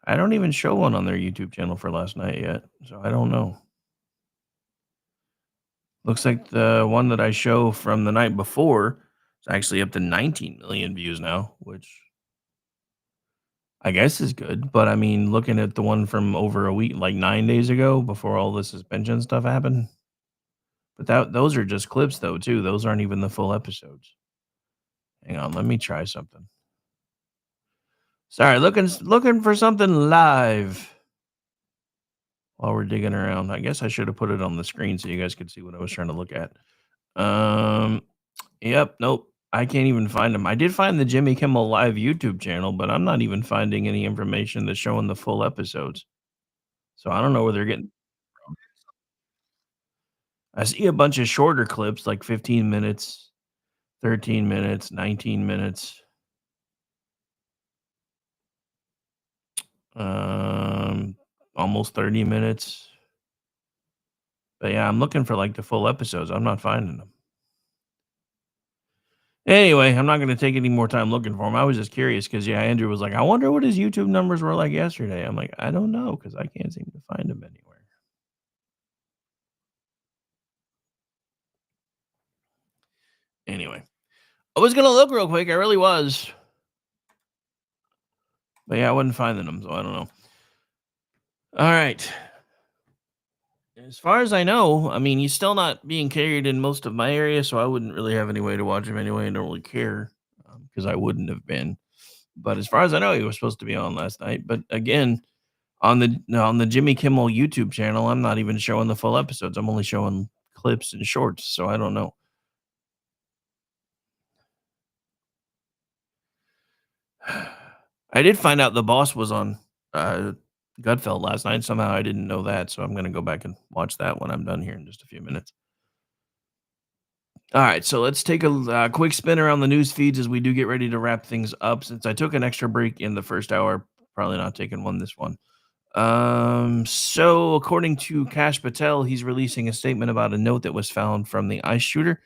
B: I don't even show one on their YouTube channel for last night yet, so I don't know. Looks like the one that I show from the night before is actually up to 19 million views now, which I guess is good. But I mean, looking at the one from over a week, like 9 days ago, before all the suspension stuff happened. But those are just clips, though, too. Those aren't even the full episodes. Hang on, let me try something. Sorry, looking for something live while we're digging around. I guess I should have put it on the screen so you guys could see what I was trying to look at. Yep, nope. I can't even find them. I did find the Jimmy Kimmel Live YouTube channel, but I'm not even finding any information that's showing the full episodes. So I don't know where they're getting from. I see a bunch of shorter clips, like 15 minutes, 13 minutes, 19 minutes. Almost 30 minutes. But yeah, I'm looking for like the full episodes. I'm not finding them. Anyway, I'm not going to take any more time looking for them. I was just curious because, yeah, Andrew was like, I wonder what his YouTube numbers were like yesterday. I'm like, I don't know because I can't seem to find them anywhere. Anyway, I was going to look real quick. I really was. But yeah, I wasn't finding them, so I don't know. All right. As far as I know, I mean, he's still not being carried in most of my area, so I wouldn't really have any way to watch him anyway. I don't really care because I wouldn't have been. But as far as I know, he was supposed to be on last night. But again, on the Jimmy Kimmel YouTube channel, I'm not even showing the full episodes. I'm only showing clips and shorts, so I don't know. I did find out the boss was on Gutfeld last night. Somehow I didn't know that, so I'm going to go back and watch that when I'm done here in just a few minutes. All right, so let's take a quick spin around the news feeds as we do get ready to wrap things up. Since I took an extra break in the first hour, probably not taking this one. So according to Kash Patel, he's releasing a statement about a note that was found from the ICE shooter.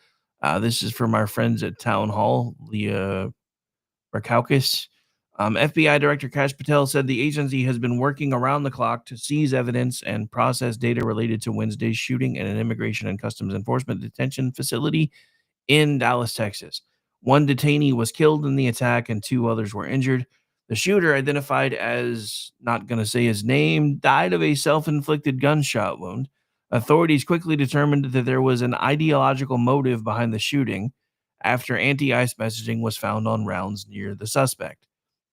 B: This is from our friends at Town Hall, Leah Barkaukis. FBI Director Kash Patel said the agency has been working around the clock to seize evidence and process data related to Wednesday's shooting at an Immigration and Customs Enforcement detention facility in Dallas, Texas. One detainee was killed in the attack and 2 others were injured. The shooter, identified as, not going to say his name, died of a self-inflicted gunshot wound. Authorities quickly determined that there was an ideological motive behind the shooting after anti-ICE messaging was found on rounds near the suspect.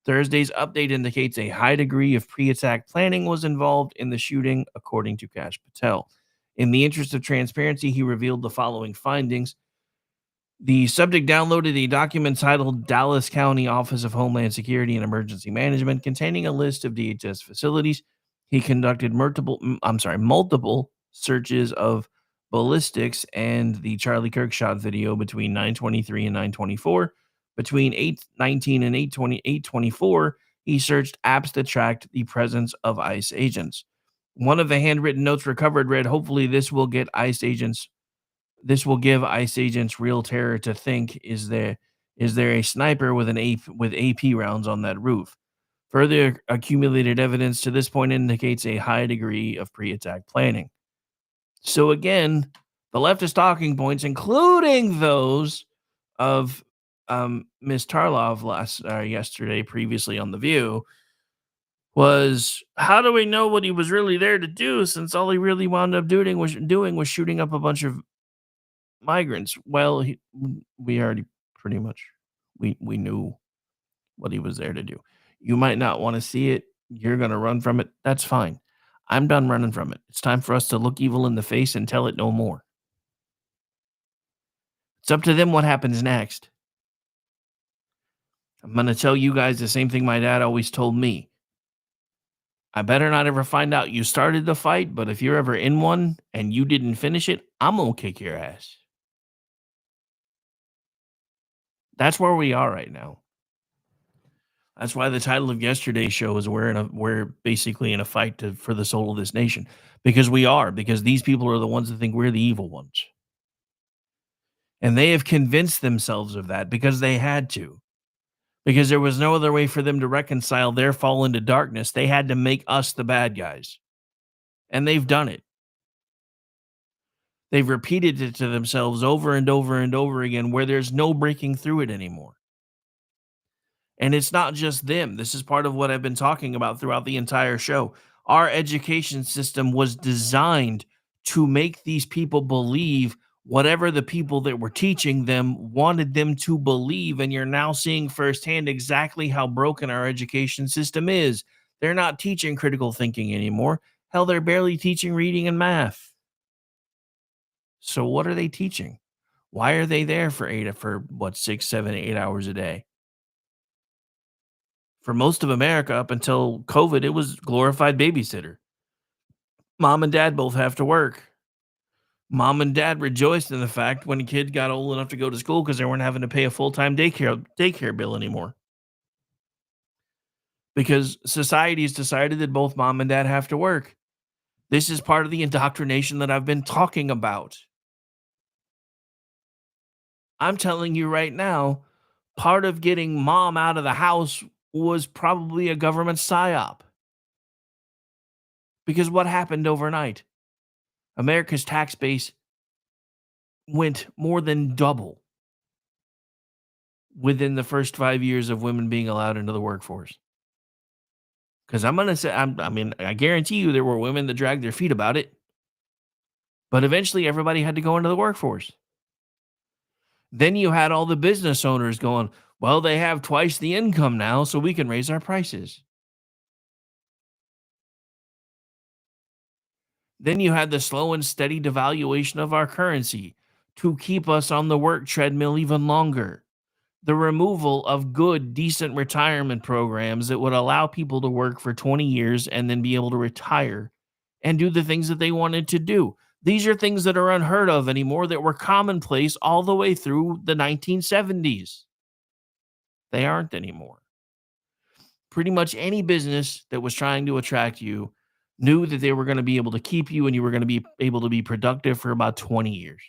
B: Thursday's update indicates a high degree of pre-attack planning was involved in the shooting, according to Kash Patel. In the interest of transparency, he revealed the following findings. The subject downloaded a document titled Dallas County Office of Homeland Security and Emergency Management containing a list of DHS facilities. He conducted multiple searches of ballistics and the Charlie Kirk shot video between 9:23 and 9:24. Between 8:19 and 8:24, he searched apps that tracked the presence of ICE agents. One of the handwritten notes recovered read, "Hopefully this will give ICE agents real terror to think, is there a sniper with AP rounds on that roof?" Further accumulated evidence to this point indicates a high degree of pre-attack planning. So again, the leftist talking points, including those of Ms. Tarlov yesterday, previously on The View, was, how do we know what he was really there to do, since all he really wound up doing was shooting up a bunch of migrants? Well, we already pretty much we knew what he was there to do. You might not want to see it. You're going to run from it. That's fine. I'm done running from it. It's time for us to look evil in the face and tell it no more. It's up to them what happens next. I'm going to tell you guys the same thing my dad always told me. I better not ever find out you started the fight, but if you're ever in one and you didn't finish it, I'm going to kick your ass. That's where we are right now. That's why the title of yesterday's show is we're basically in a fight for the soul of this nation. Because these people are the ones that think we're the evil ones. And they have convinced themselves of that because they had to. Because there was no other way for them to reconcile their fall into darkness. They had to make us the bad guys. And they've done it. They've repeated it to themselves over and over and over again, where there's no breaking through it anymore. And it's not just them. This is part of what I've been talking about throughout the entire show. Our education system was designed to make these people believe whatever the people that were teaching them wanted them to believe. And you're now seeing firsthand exactly how broken our education system is. They're not teaching critical thinking anymore. Hell, they're barely teaching reading and math. So what are they teaching? Why are they there for 6, 7, 8 hours a day? For most of America, up until COVID, it was glorified babysitter. Mom and dad both have to work. Mom and dad rejoiced in the fact when a kid got old enough to go to school because they weren't having to pay a full-time daycare bill anymore. Because society's decided that both mom and dad have to work. This is part of the indoctrination that I've been talking about. I'm telling you right now, part of getting mom out of the house was probably a government psyop. Because what happened overnight? America's tax base went more than double within the first 5 years of women being allowed into the workforce. Because I'm going to say, I guarantee you there were women that dragged their feet about it. But eventually everybody had to go into the workforce. Then you had all the business owners going, well, they have twice the income now, so we can raise our prices. Then you had the slow and steady devaluation of our currency to keep us on the work treadmill even longer. The removal of good, decent retirement programs that would allow people to work for 20 years and then be able to retire and do the things that they wanted to do. These are things that are unheard of anymore, that were commonplace all the way through the 1970s. They aren't anymore. Pretty much any business that was trying to attract you knew that they were going to be able to keep you and you were going to be able to be productive for about 20 years.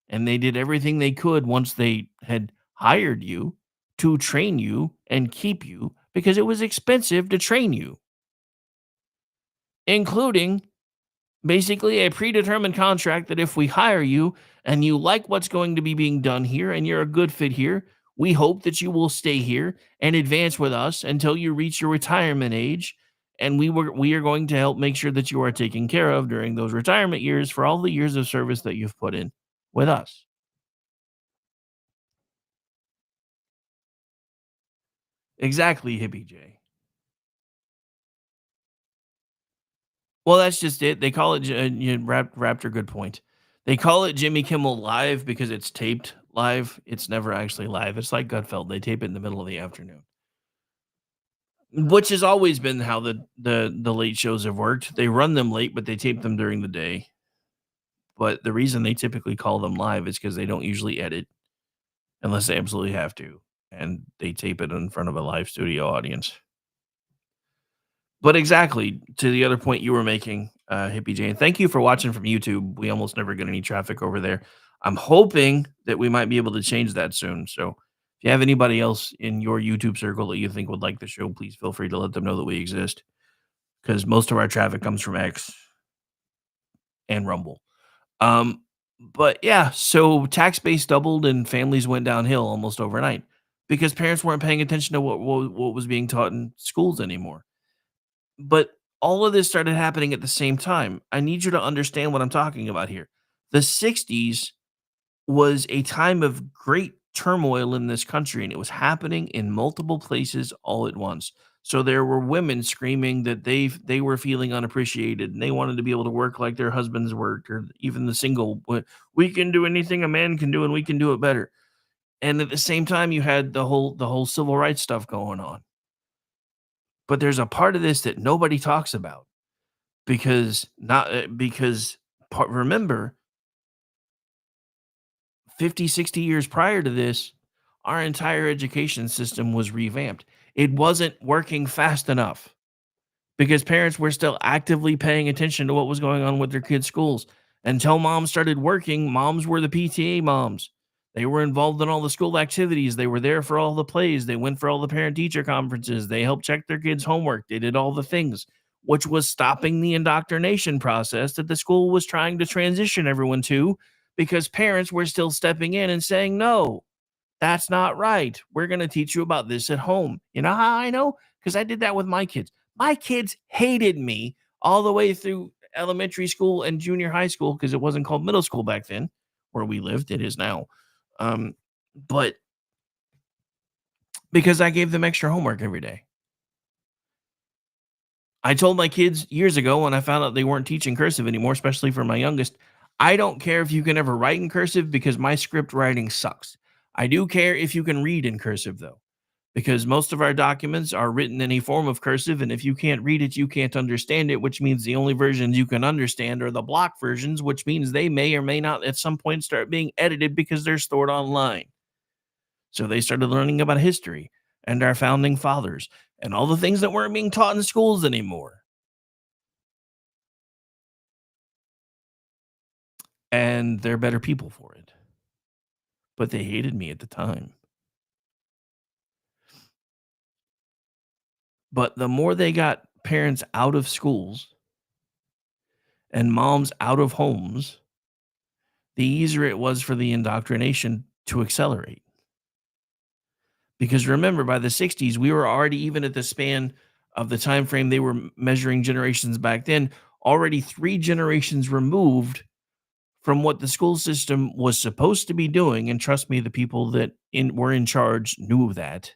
B: And they did everything they could once they had hired you to train you and keep you, because it was expensive to train you, including basically a predetermined contract that if we hire you and you like what's going to be being done here and you're a good fit here, we hope that you will stay here and advance with us until you reach your retirement age. And we are going to help make sure that you are taken care of during those retirement years for all the years of service that you've put in with us. Exactly, Hippie J. Well, that's just it. They call it, Raptor, good point. They call it Jimmy Kimmel Live because it's taped live. It's never actually live. It's like Gutfeld. They tape it in the middle of the afternoon, which has always been how the late shows have worked. They run them late, but they tape them during the day. But the reason they typically call them live is because they don't usually edit. unless they absolutely have to, and they tape it in front of a live studio audience. But exactly to the other point you were making, Hippie Jane. Thank you for watching from YouTube. We almost never get any traffic over there. I'm hoping that we might be able to change that soon. So if you have anybody else in your YouTube circle that you think would like the show, please feel free to let them know that we exist. Because most of our traffic comes from X and Rumble. Um, but yeah, so tax base doubled and families went downhill almost overnight because parents weren't paying attention to what was being taught in schools anymore. But all of this started happening at the same time. I need you to understand what I'm talking about here. The 60s was a time of great turmoil in this country, and it was happening in multiple places all at once. So there were women screaming that they were feeling unappreciated and they wanted to be able to work like their husbands worked, or even the single, we can do anything a man can do and we can do it better. And at the same time, you had the whole civil rights stuff going on. But there's a part of this that nobody talks about remember 50, 60 years prior to this, our entire education system was revamped. It wasn't working fast enough because parents were still actively paying attention to what was going on with their kids' schools. Until moms started working, moms were the PTA moms. They were involved in all the school activities. They were there for all the plays. They went for all the parent teacher conferences. They helped check their kids' homework. They did all the things, which was stopping the indoctrination process that the school was trying to transition everyone to, because parents were still stepping in and saying, no, that's not right. We're going to teach you about this at home. You know how I know? Because I did that with my kids. My kids hated me all the way through elementary school and junior high school, because it wasn't called middle school back then where we lived. It is now. But because I gave them extra homework every day. I told my kids years ago when I found out they weren't teaching cursive anymore, especially for my youngest, I don't care if you can ever write in cursive because my script writing sucks. I do care if you can read in cursive, though, because most of our documents are written in a form of cursive, and if you can't read it, you can't understand it, which means the only versions you can understand are the block versions, which means they may or may not at some point start being edited because they're stored online. So they started learning about history and our founding fathers and all the things that weren't being taught in schools anymore. And they're better people for it. But they hated me at the time. But the more they got parents out of schools and moms out of homes, the easier it was for the indoctrination to accelerate. Because remember, by the 60s, we were already, even at the span of the time frame they were measuring generations back then, already 3 generations removed from what the school system was supposed to be doing. And trust me, the people that were in charge knew that.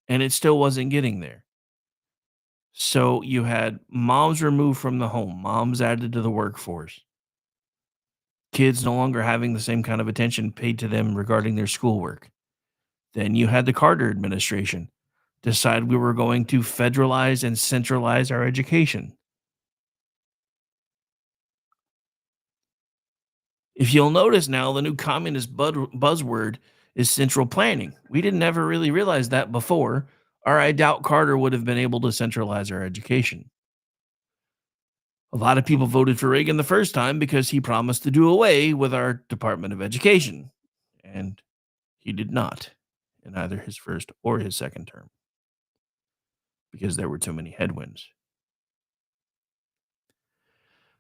B: And it still wasn't getting there. So you had moms removed from the home, moms added to the workforce, kids no longer having the same kind of attention paid to them regarding their schoolwork. Then you had the Carter administration decide we were going to federalize and centralize our education. If you'll notice now, the new communist buzzword is central planning. We didn't ever really realize that before, or I doubt Carter would have been able to centralize our education. A lot of people voted for Reagan the first time because he promised to do away with our Department of Education, and he did not in either his first or his second term because there were too many headwinds.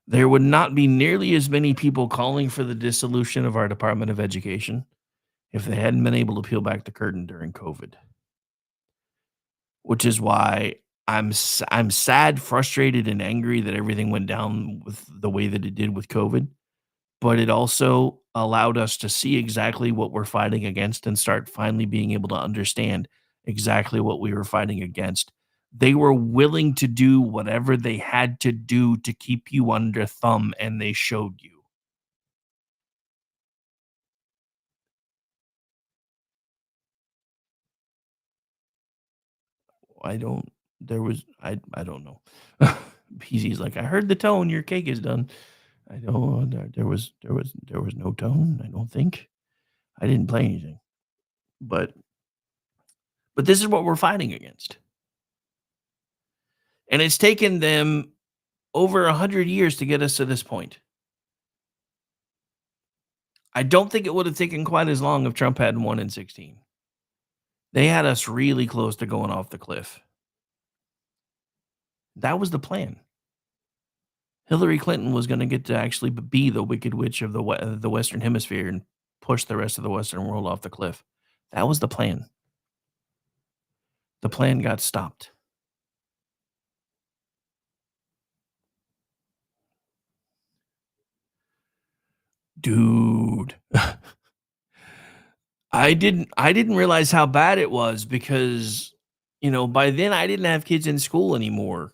B: There would not be nearly as many people calling for the dissolution of our Department of Education if they hadn't been able to peel back the curtain during COVID. Which is why I'm sad, frustrated, and angry that everything went down with the way that it did with COVID. But it also allowed us to see exactly what we're fighting against and start finally being able to understand exactly what we were fighting against. They were willing to do whatever they had to do to keep you under thumb, and they showed you. I don't know. PZ's like, I heard the tone, your cake is done. I don't there was no tone, I don't think. I didn't play anything. But this is what we're fighting against. And it's taken them over 100 years to get us to this point. I don't think it would have taken quite as long if Trump hadn't won in 16. They had us really close to going off the cliff. That was the plan. Hillary Clinton was going to get to actually be the wicked witch of the Western Hemisphere and push the rest of the Western world off the cliff. That was the plan. The plan got stopped. Dude. I didn't realize how bad it was because, by then I didn't have kids in school anymore.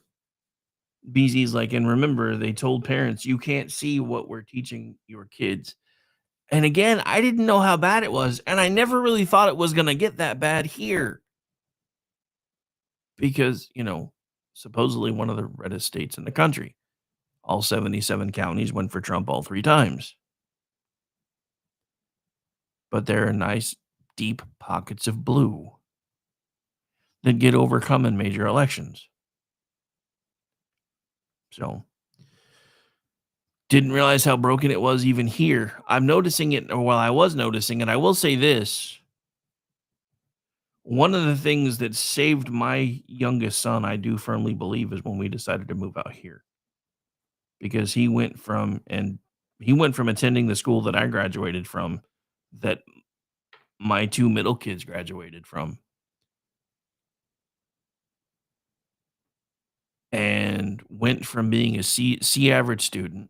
B: BZ's like, and remember, they told parents, you can't see what we're teaching your kids. And again, I didn't know how bad it was. And I never really thought it was going to get that bad here. Because, supposedly one of the reddest states in the country. All 77 counties went for Trump all 3 times. But there are nice, deep pockets of blue that get overcome in major elections. So, didn't realize how broken it was even here. I'm noticing it, or I was noticing it. I will say this. One of the things that saved my youngest son, I do firmly believe, is when we decided to move out here. Because he went from attending the school that I graduated from, that my 2 middle kids graduated from, and went from being a C average student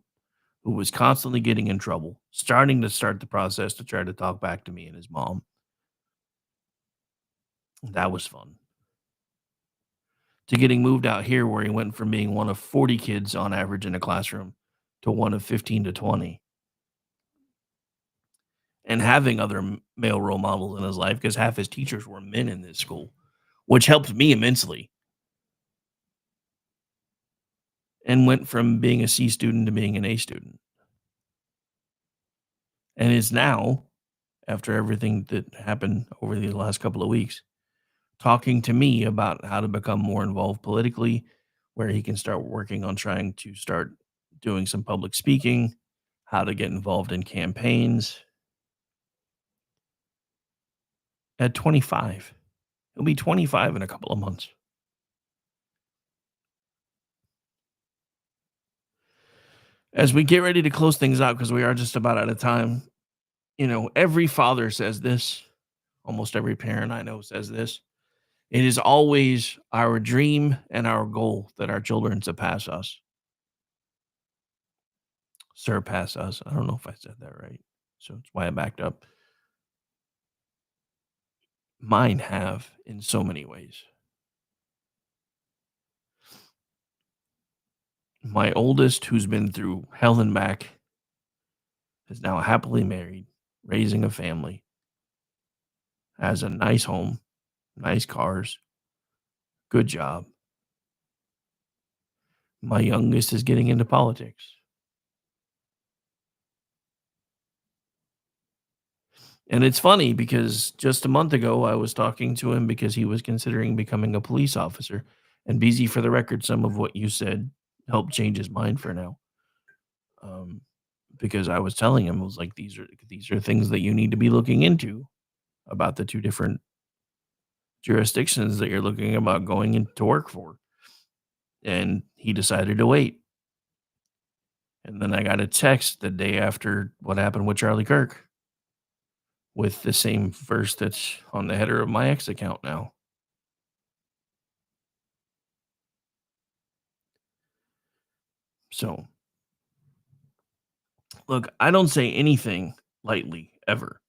B: who was constantly getting in trouble, starting to start the process to try to talk back to me and his mom. That was fun. To getting moved out here where he went from being one of 40 kids on average in a classroom to one of 15 to 20. And having other male role models in his life, because half his teachers were men in this school, which helped me immensely. And went from being a C student to being an A student. And is now, after everything that happened over the last couple of weeks, talking to me about how to become more involved politically, where he can start working on trying to start doing some public speaking, how to get involved in campaigns. At 25. He'll be 25 in a couple of months. As we get ready to close things out, because we are just about out of time, every father says this. Almost every parent I know says this. It is always our dream and our goal that our children surpass us. Surpass us. I don't know if I said that right. So that's why I backed up. Mine have in so many ways. My oldest, who's been through hell and back, is now happily married, raising a family, has a nice home, nice cars, good job. My youngest is getting into politics. And it's funny because just a month ago, I was talking to him because he was considering becoming a police officer. And BZ, for the record, some of what you said helped change his mind for now. Because I was telling him, I was like, these are things that you need to be looking into about the 2 different jurisdictions that you're looking about going into work for. And he decided to wait. And then I got a text the day after what happened with Charlie Kirk with the same verse that's on the header of my X account now. So, look, I don't say anything lightly, ever.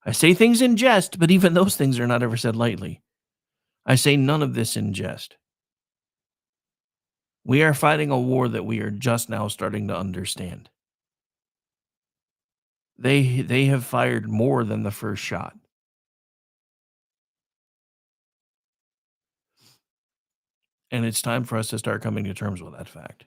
B: I say things in jest, but even those things are not ever said lightly. I say none of this in jest. We are fighting a war that we are just now starting to understand. They have fired more than the first shot. And it's time for us to start coming to terms with that fact.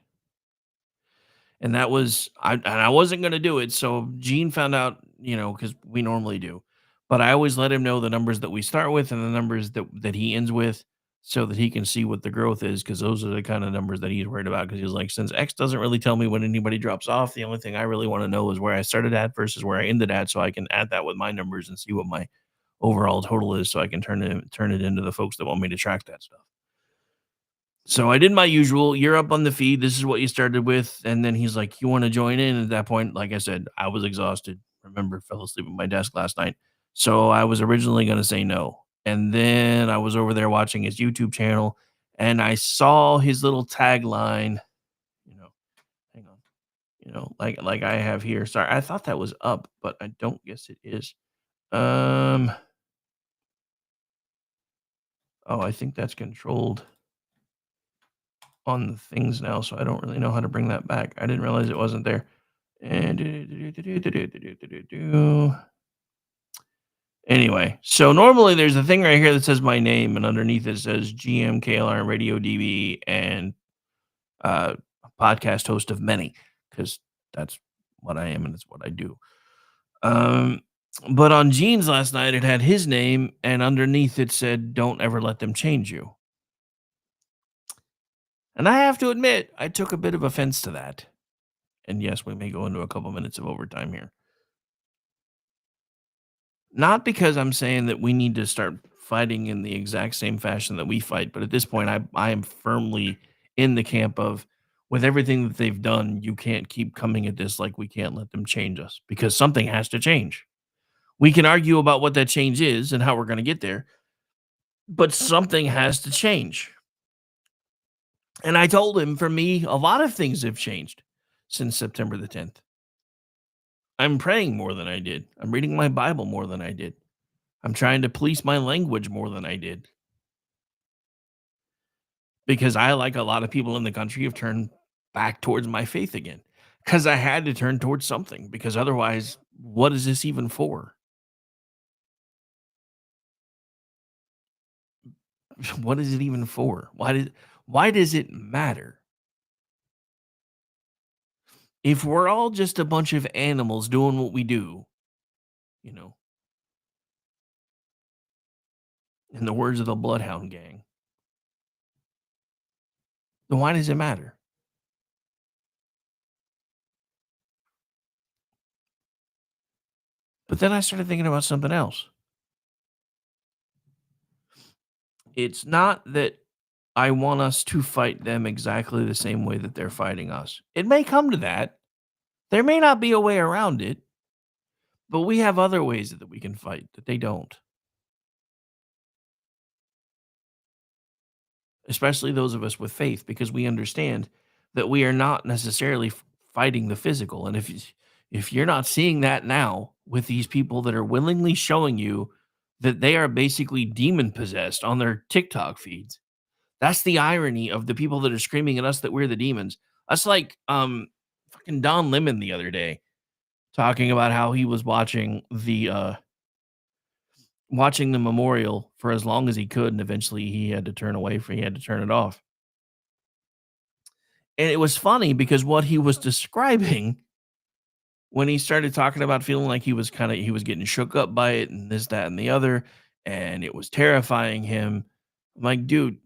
B: And that was, I wasn't going to do it. So Gene found out, because we normally do. But I always let him know the numbers that we start with and the numbers that he ends with so that he can see what the growth is, because those are the kind of numbers that he's worried about. Because he's like, since X doesn't really tell me when anybody drops off, the only thing I really want to know is where I started at versus where I ended at, so I can add that with my numbers and see what my overall total is, so I can turn it into the folks that want me to track that stuff. So I did my usual. You're up on the feed. This is what you started with. And then he's like, you want to join in? At that point, like I said, I was exhausted. Remember, fell asleep at my desk last night. So I was originally going to say no. And then I was over there watching his YouTube channel and I saw his little tagline, hang on, like I have here. Sorry, I thought that was up, but I don't guess it is. Oh, I think that's controlled on the things now, so I don't really know how to bring that back. I didn't realize it wasn't there. And anyway, so normally there's a thing right here that says my name, and underneath it says GM KLR Radio DB and podcast host of many, because that's what I am and it's what I do. But on Gene's last night, it had his name, and underneath it said, "Don't ever let them change you." And I have to admit, I took a bit of offense to that. And yes, we may go into a couple minutes of overtime here. Not because I'm saying that we need to start fighting in the exact same fashion that we fight, but at this point, I am firmly in the camp of, with everything that they've done, you can't keep coming at this like we can't let them change us, because something has to change. We can argue about what that change is and how we're going to get there, but something has to change. And I told him, for me, a lot of things have changed since September the 10th. I'm praying more than I did. I'm reading my Bible more than I did. I'm trying to police my language more than I did. Because I, like a lot of people in the country, have turned back towards my faith again. Because I had to turn towards something. Because otherwise, what is this even for? What is it even for? Why does it matter? If we're all just a bunch of animals doing what we do, in the words of the Bloodhound Gang, then why does it matter? But then I started thinking about something else. It's not that I want us to fight them exactly the same way that they're fighting us. It may come to that. There may not be a way around it, but we have other ways that we can fight that they don't. Especially those of us with faith, because we understand that we are not necessarily fighting the physical. And if you're not seeing that now with these people that are willingly showing you that they are basically demon possessed on their TikTok feeds, that's the irony of the people that are screaming at us that we're the demons. That's like fucking Don Lemon the other day talking about how he was watching the memorial for as long as he could, and eventually he had to turn it off. And it was funny because what he was describing when he started talking about feeling like he was getting shook up by it and this, that, and the other, and it was terrifying him. I'm like, dude,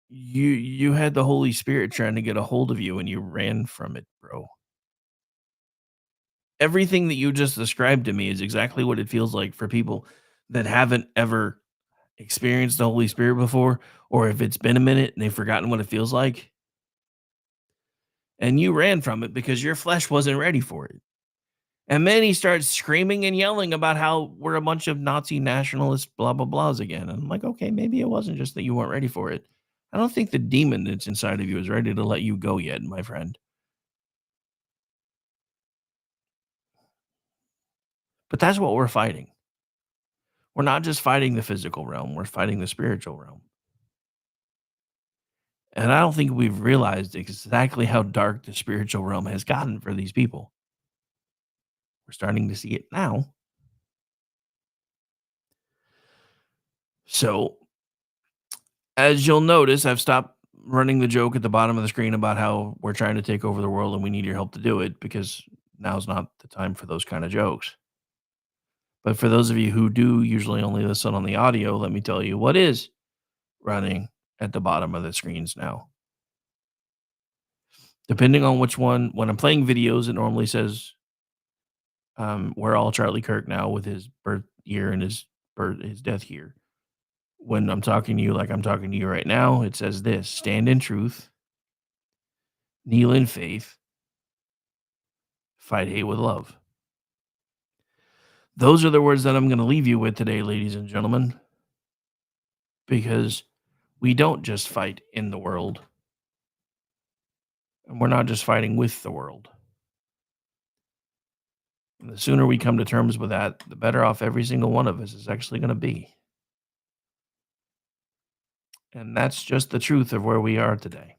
B: you had the Holy Spirit trying to get a hold of you and you ran from it, bro. Everything that you just described to me is exactly what it feels like for people that haven't ever experienced the Holy Spirit before, or if it's been a minute and they've forgotten what it feels like. And you ran from it because your flesh wasn't ready for it. And then he starts screaming and yelling about how we're a bunch of Nazi nationalist blah, blah, blahs again. And I'm like, okay, maybe it wasn't just that you weren't ready for it. I don't think the demon that's inside of you is ready to let you go yet, my friend. But that's what we're fighting. We're not just fighting the physical realm, we're fighting the spiritual realm. And I don't think we've realized exactly how dark the spiritual realm has gotten for these people. We're starting to see it now. So, as you'll notice, I've stopped running the joke at the bottom of the screen about how we're trying to take over the world and we need your help to do it, because now's not the time for those kind of jokes. But for those of you who do usually only listen on the audio, let me tell you what is running at the bottom of the screens now. Depending on which one, when I'm playing videos, it normally says we're all Charlie Kirk now with his birth year and his death year. When I'm talking to you like I'm talking to you right now, it says this: stand in truth, kneel in faith, fight hate with love. Those are the words that I'm going to leave you with today, ladies and gentlemen, because we don't just fight in the world, and we're not just fighting with the world. And the sooner we come to terms with that, the better off every single one of us is actually going to be. And that's just the truth of where we are today.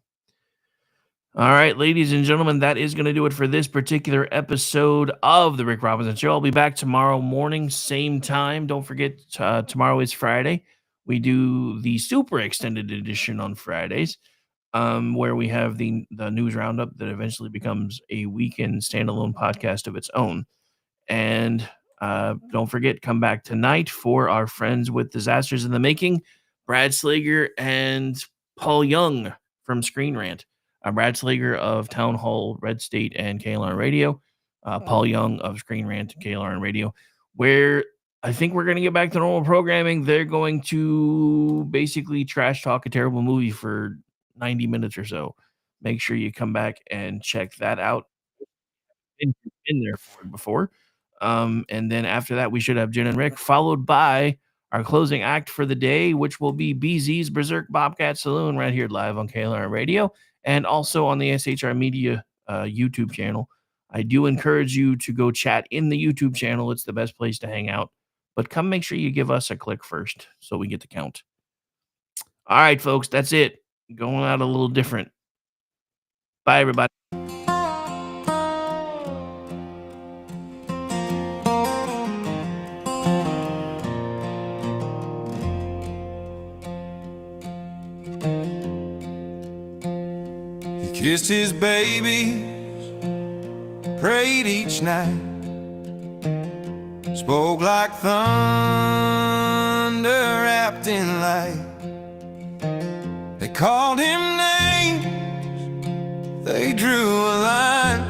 B: All right, ladies and gentlemen, that is going to do it for this particular episode of The Rick Robinson Show. I'll be back tomorrow morning, same time. Don't forget, tomorrow is Friday. We do the super extended edition on Fridays, where we have the news roundup that eventually becomes a weekend standalone podcast of its own. And don't forget, come back tonight for our friends with Disasters in the Making, Brad Slager and Paul Young from Screen Rant. Brad Slager of Town Hall, Red State, and KLRN Radio. Paul Young of Screen Rant and KLRN Radio, where I think we're going to get back to normal programming. They're going to basically trash talk a terrible movie for 90 minutes or so. Make sure you come back and check that out. Been there before. And then after that, we should have Jen and Rick, followed by our closing act for the day, which will be BZ's Berserk Bobcat Saloon right here live on KLRN Radio and also on the SHR Media YouTube channel. I do encourage you to go chat in the YouTube channel. It's the best place to hang out. But come make sure you give us a click first so we get the count. All right, folks, that's it. Going out a little different. Bye, everybody.
A: Kissed his baby, prayed each night, spoke like thunder wrapped in light. They called him names, they drew a line,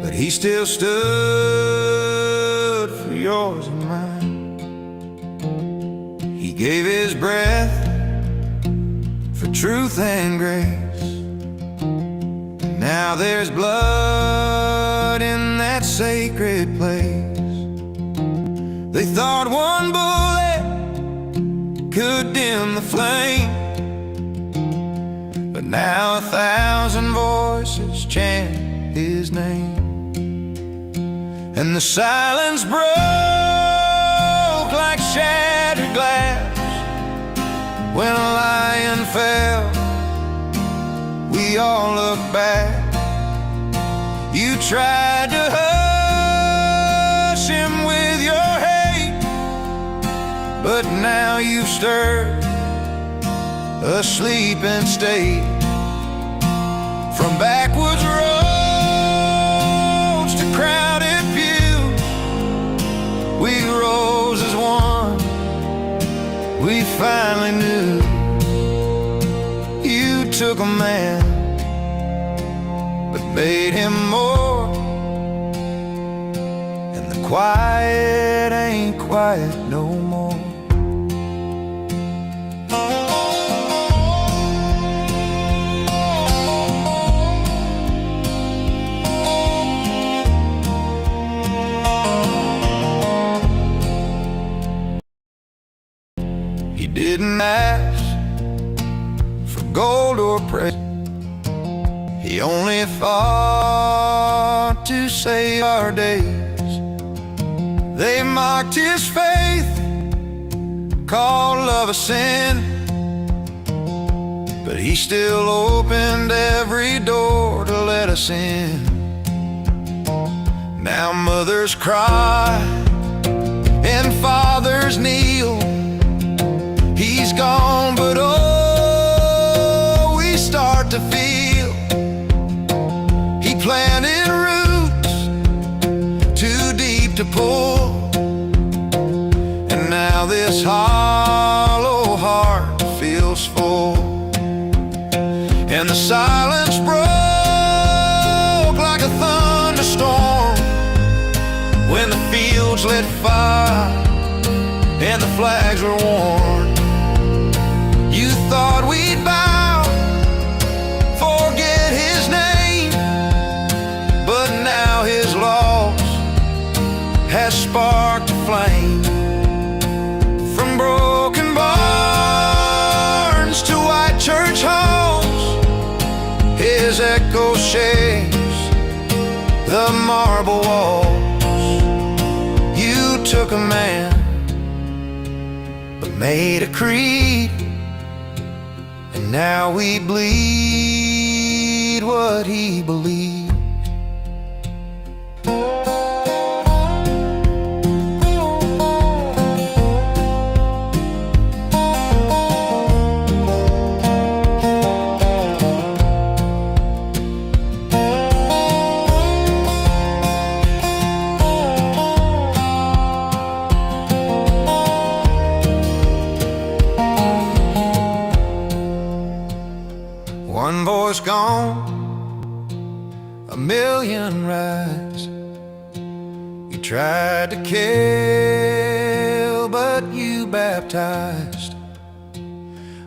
A: but he still stood for yours and mine. He gave his breath for truth and grace. Now there's blood in that sacred place. They thought one bullet could dim the flame, but now 1,000 voices chant his name. And the silence broke like shattered glass when a lion fell. We all look back. You tried to hush him with your hate, but now you've stirred a sleeping state. From backwoods roads to crowded pews, we rose as one. We finally knew. You took a man but made him more, and the quiet ain't quiet no more. He didn't ask for gold or praise. He only fought to save our days. They mocked his faith, called love a sin, but he still opened every door to let us in. Now mothers cry and fathers kneel. He's gone, but oh, we start to feel he planted roots too deep to pull. the silence broke like a thunderstorm, when the fields lit fire and the flags were worn. You thought we'd bow, forget his name, but now his loss has sparked a flame. From broken barns to white church halls, his echo shakes the marble walls. You took a man but made a creed, and now we bleed what he believed. One voice gone, a million rise. You tried to kill, but you baptized.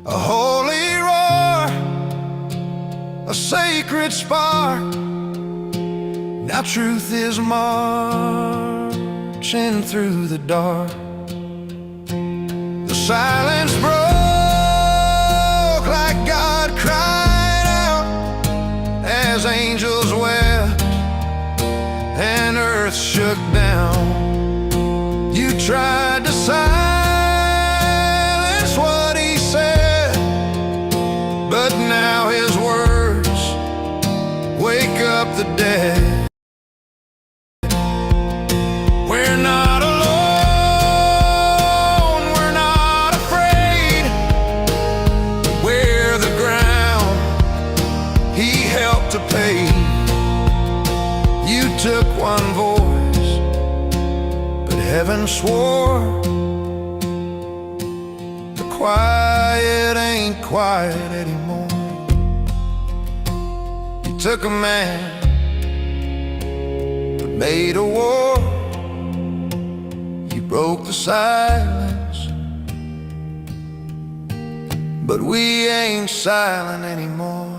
A: A holy roar, a sacred spark. Now truth is marching through the dark. The silence broke like God cried out, as angels wept and earth shook down. You tried to silence what he said, but now his words wake up the dead. We're not alone, we're not afraid. We're the ground he helped to pave. You took one voice, but heaven swore the quiet ain't quiet anymore. You took a man, but made a war. You broke the silence, but we ain't silent anymore.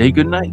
B: Say goodnight.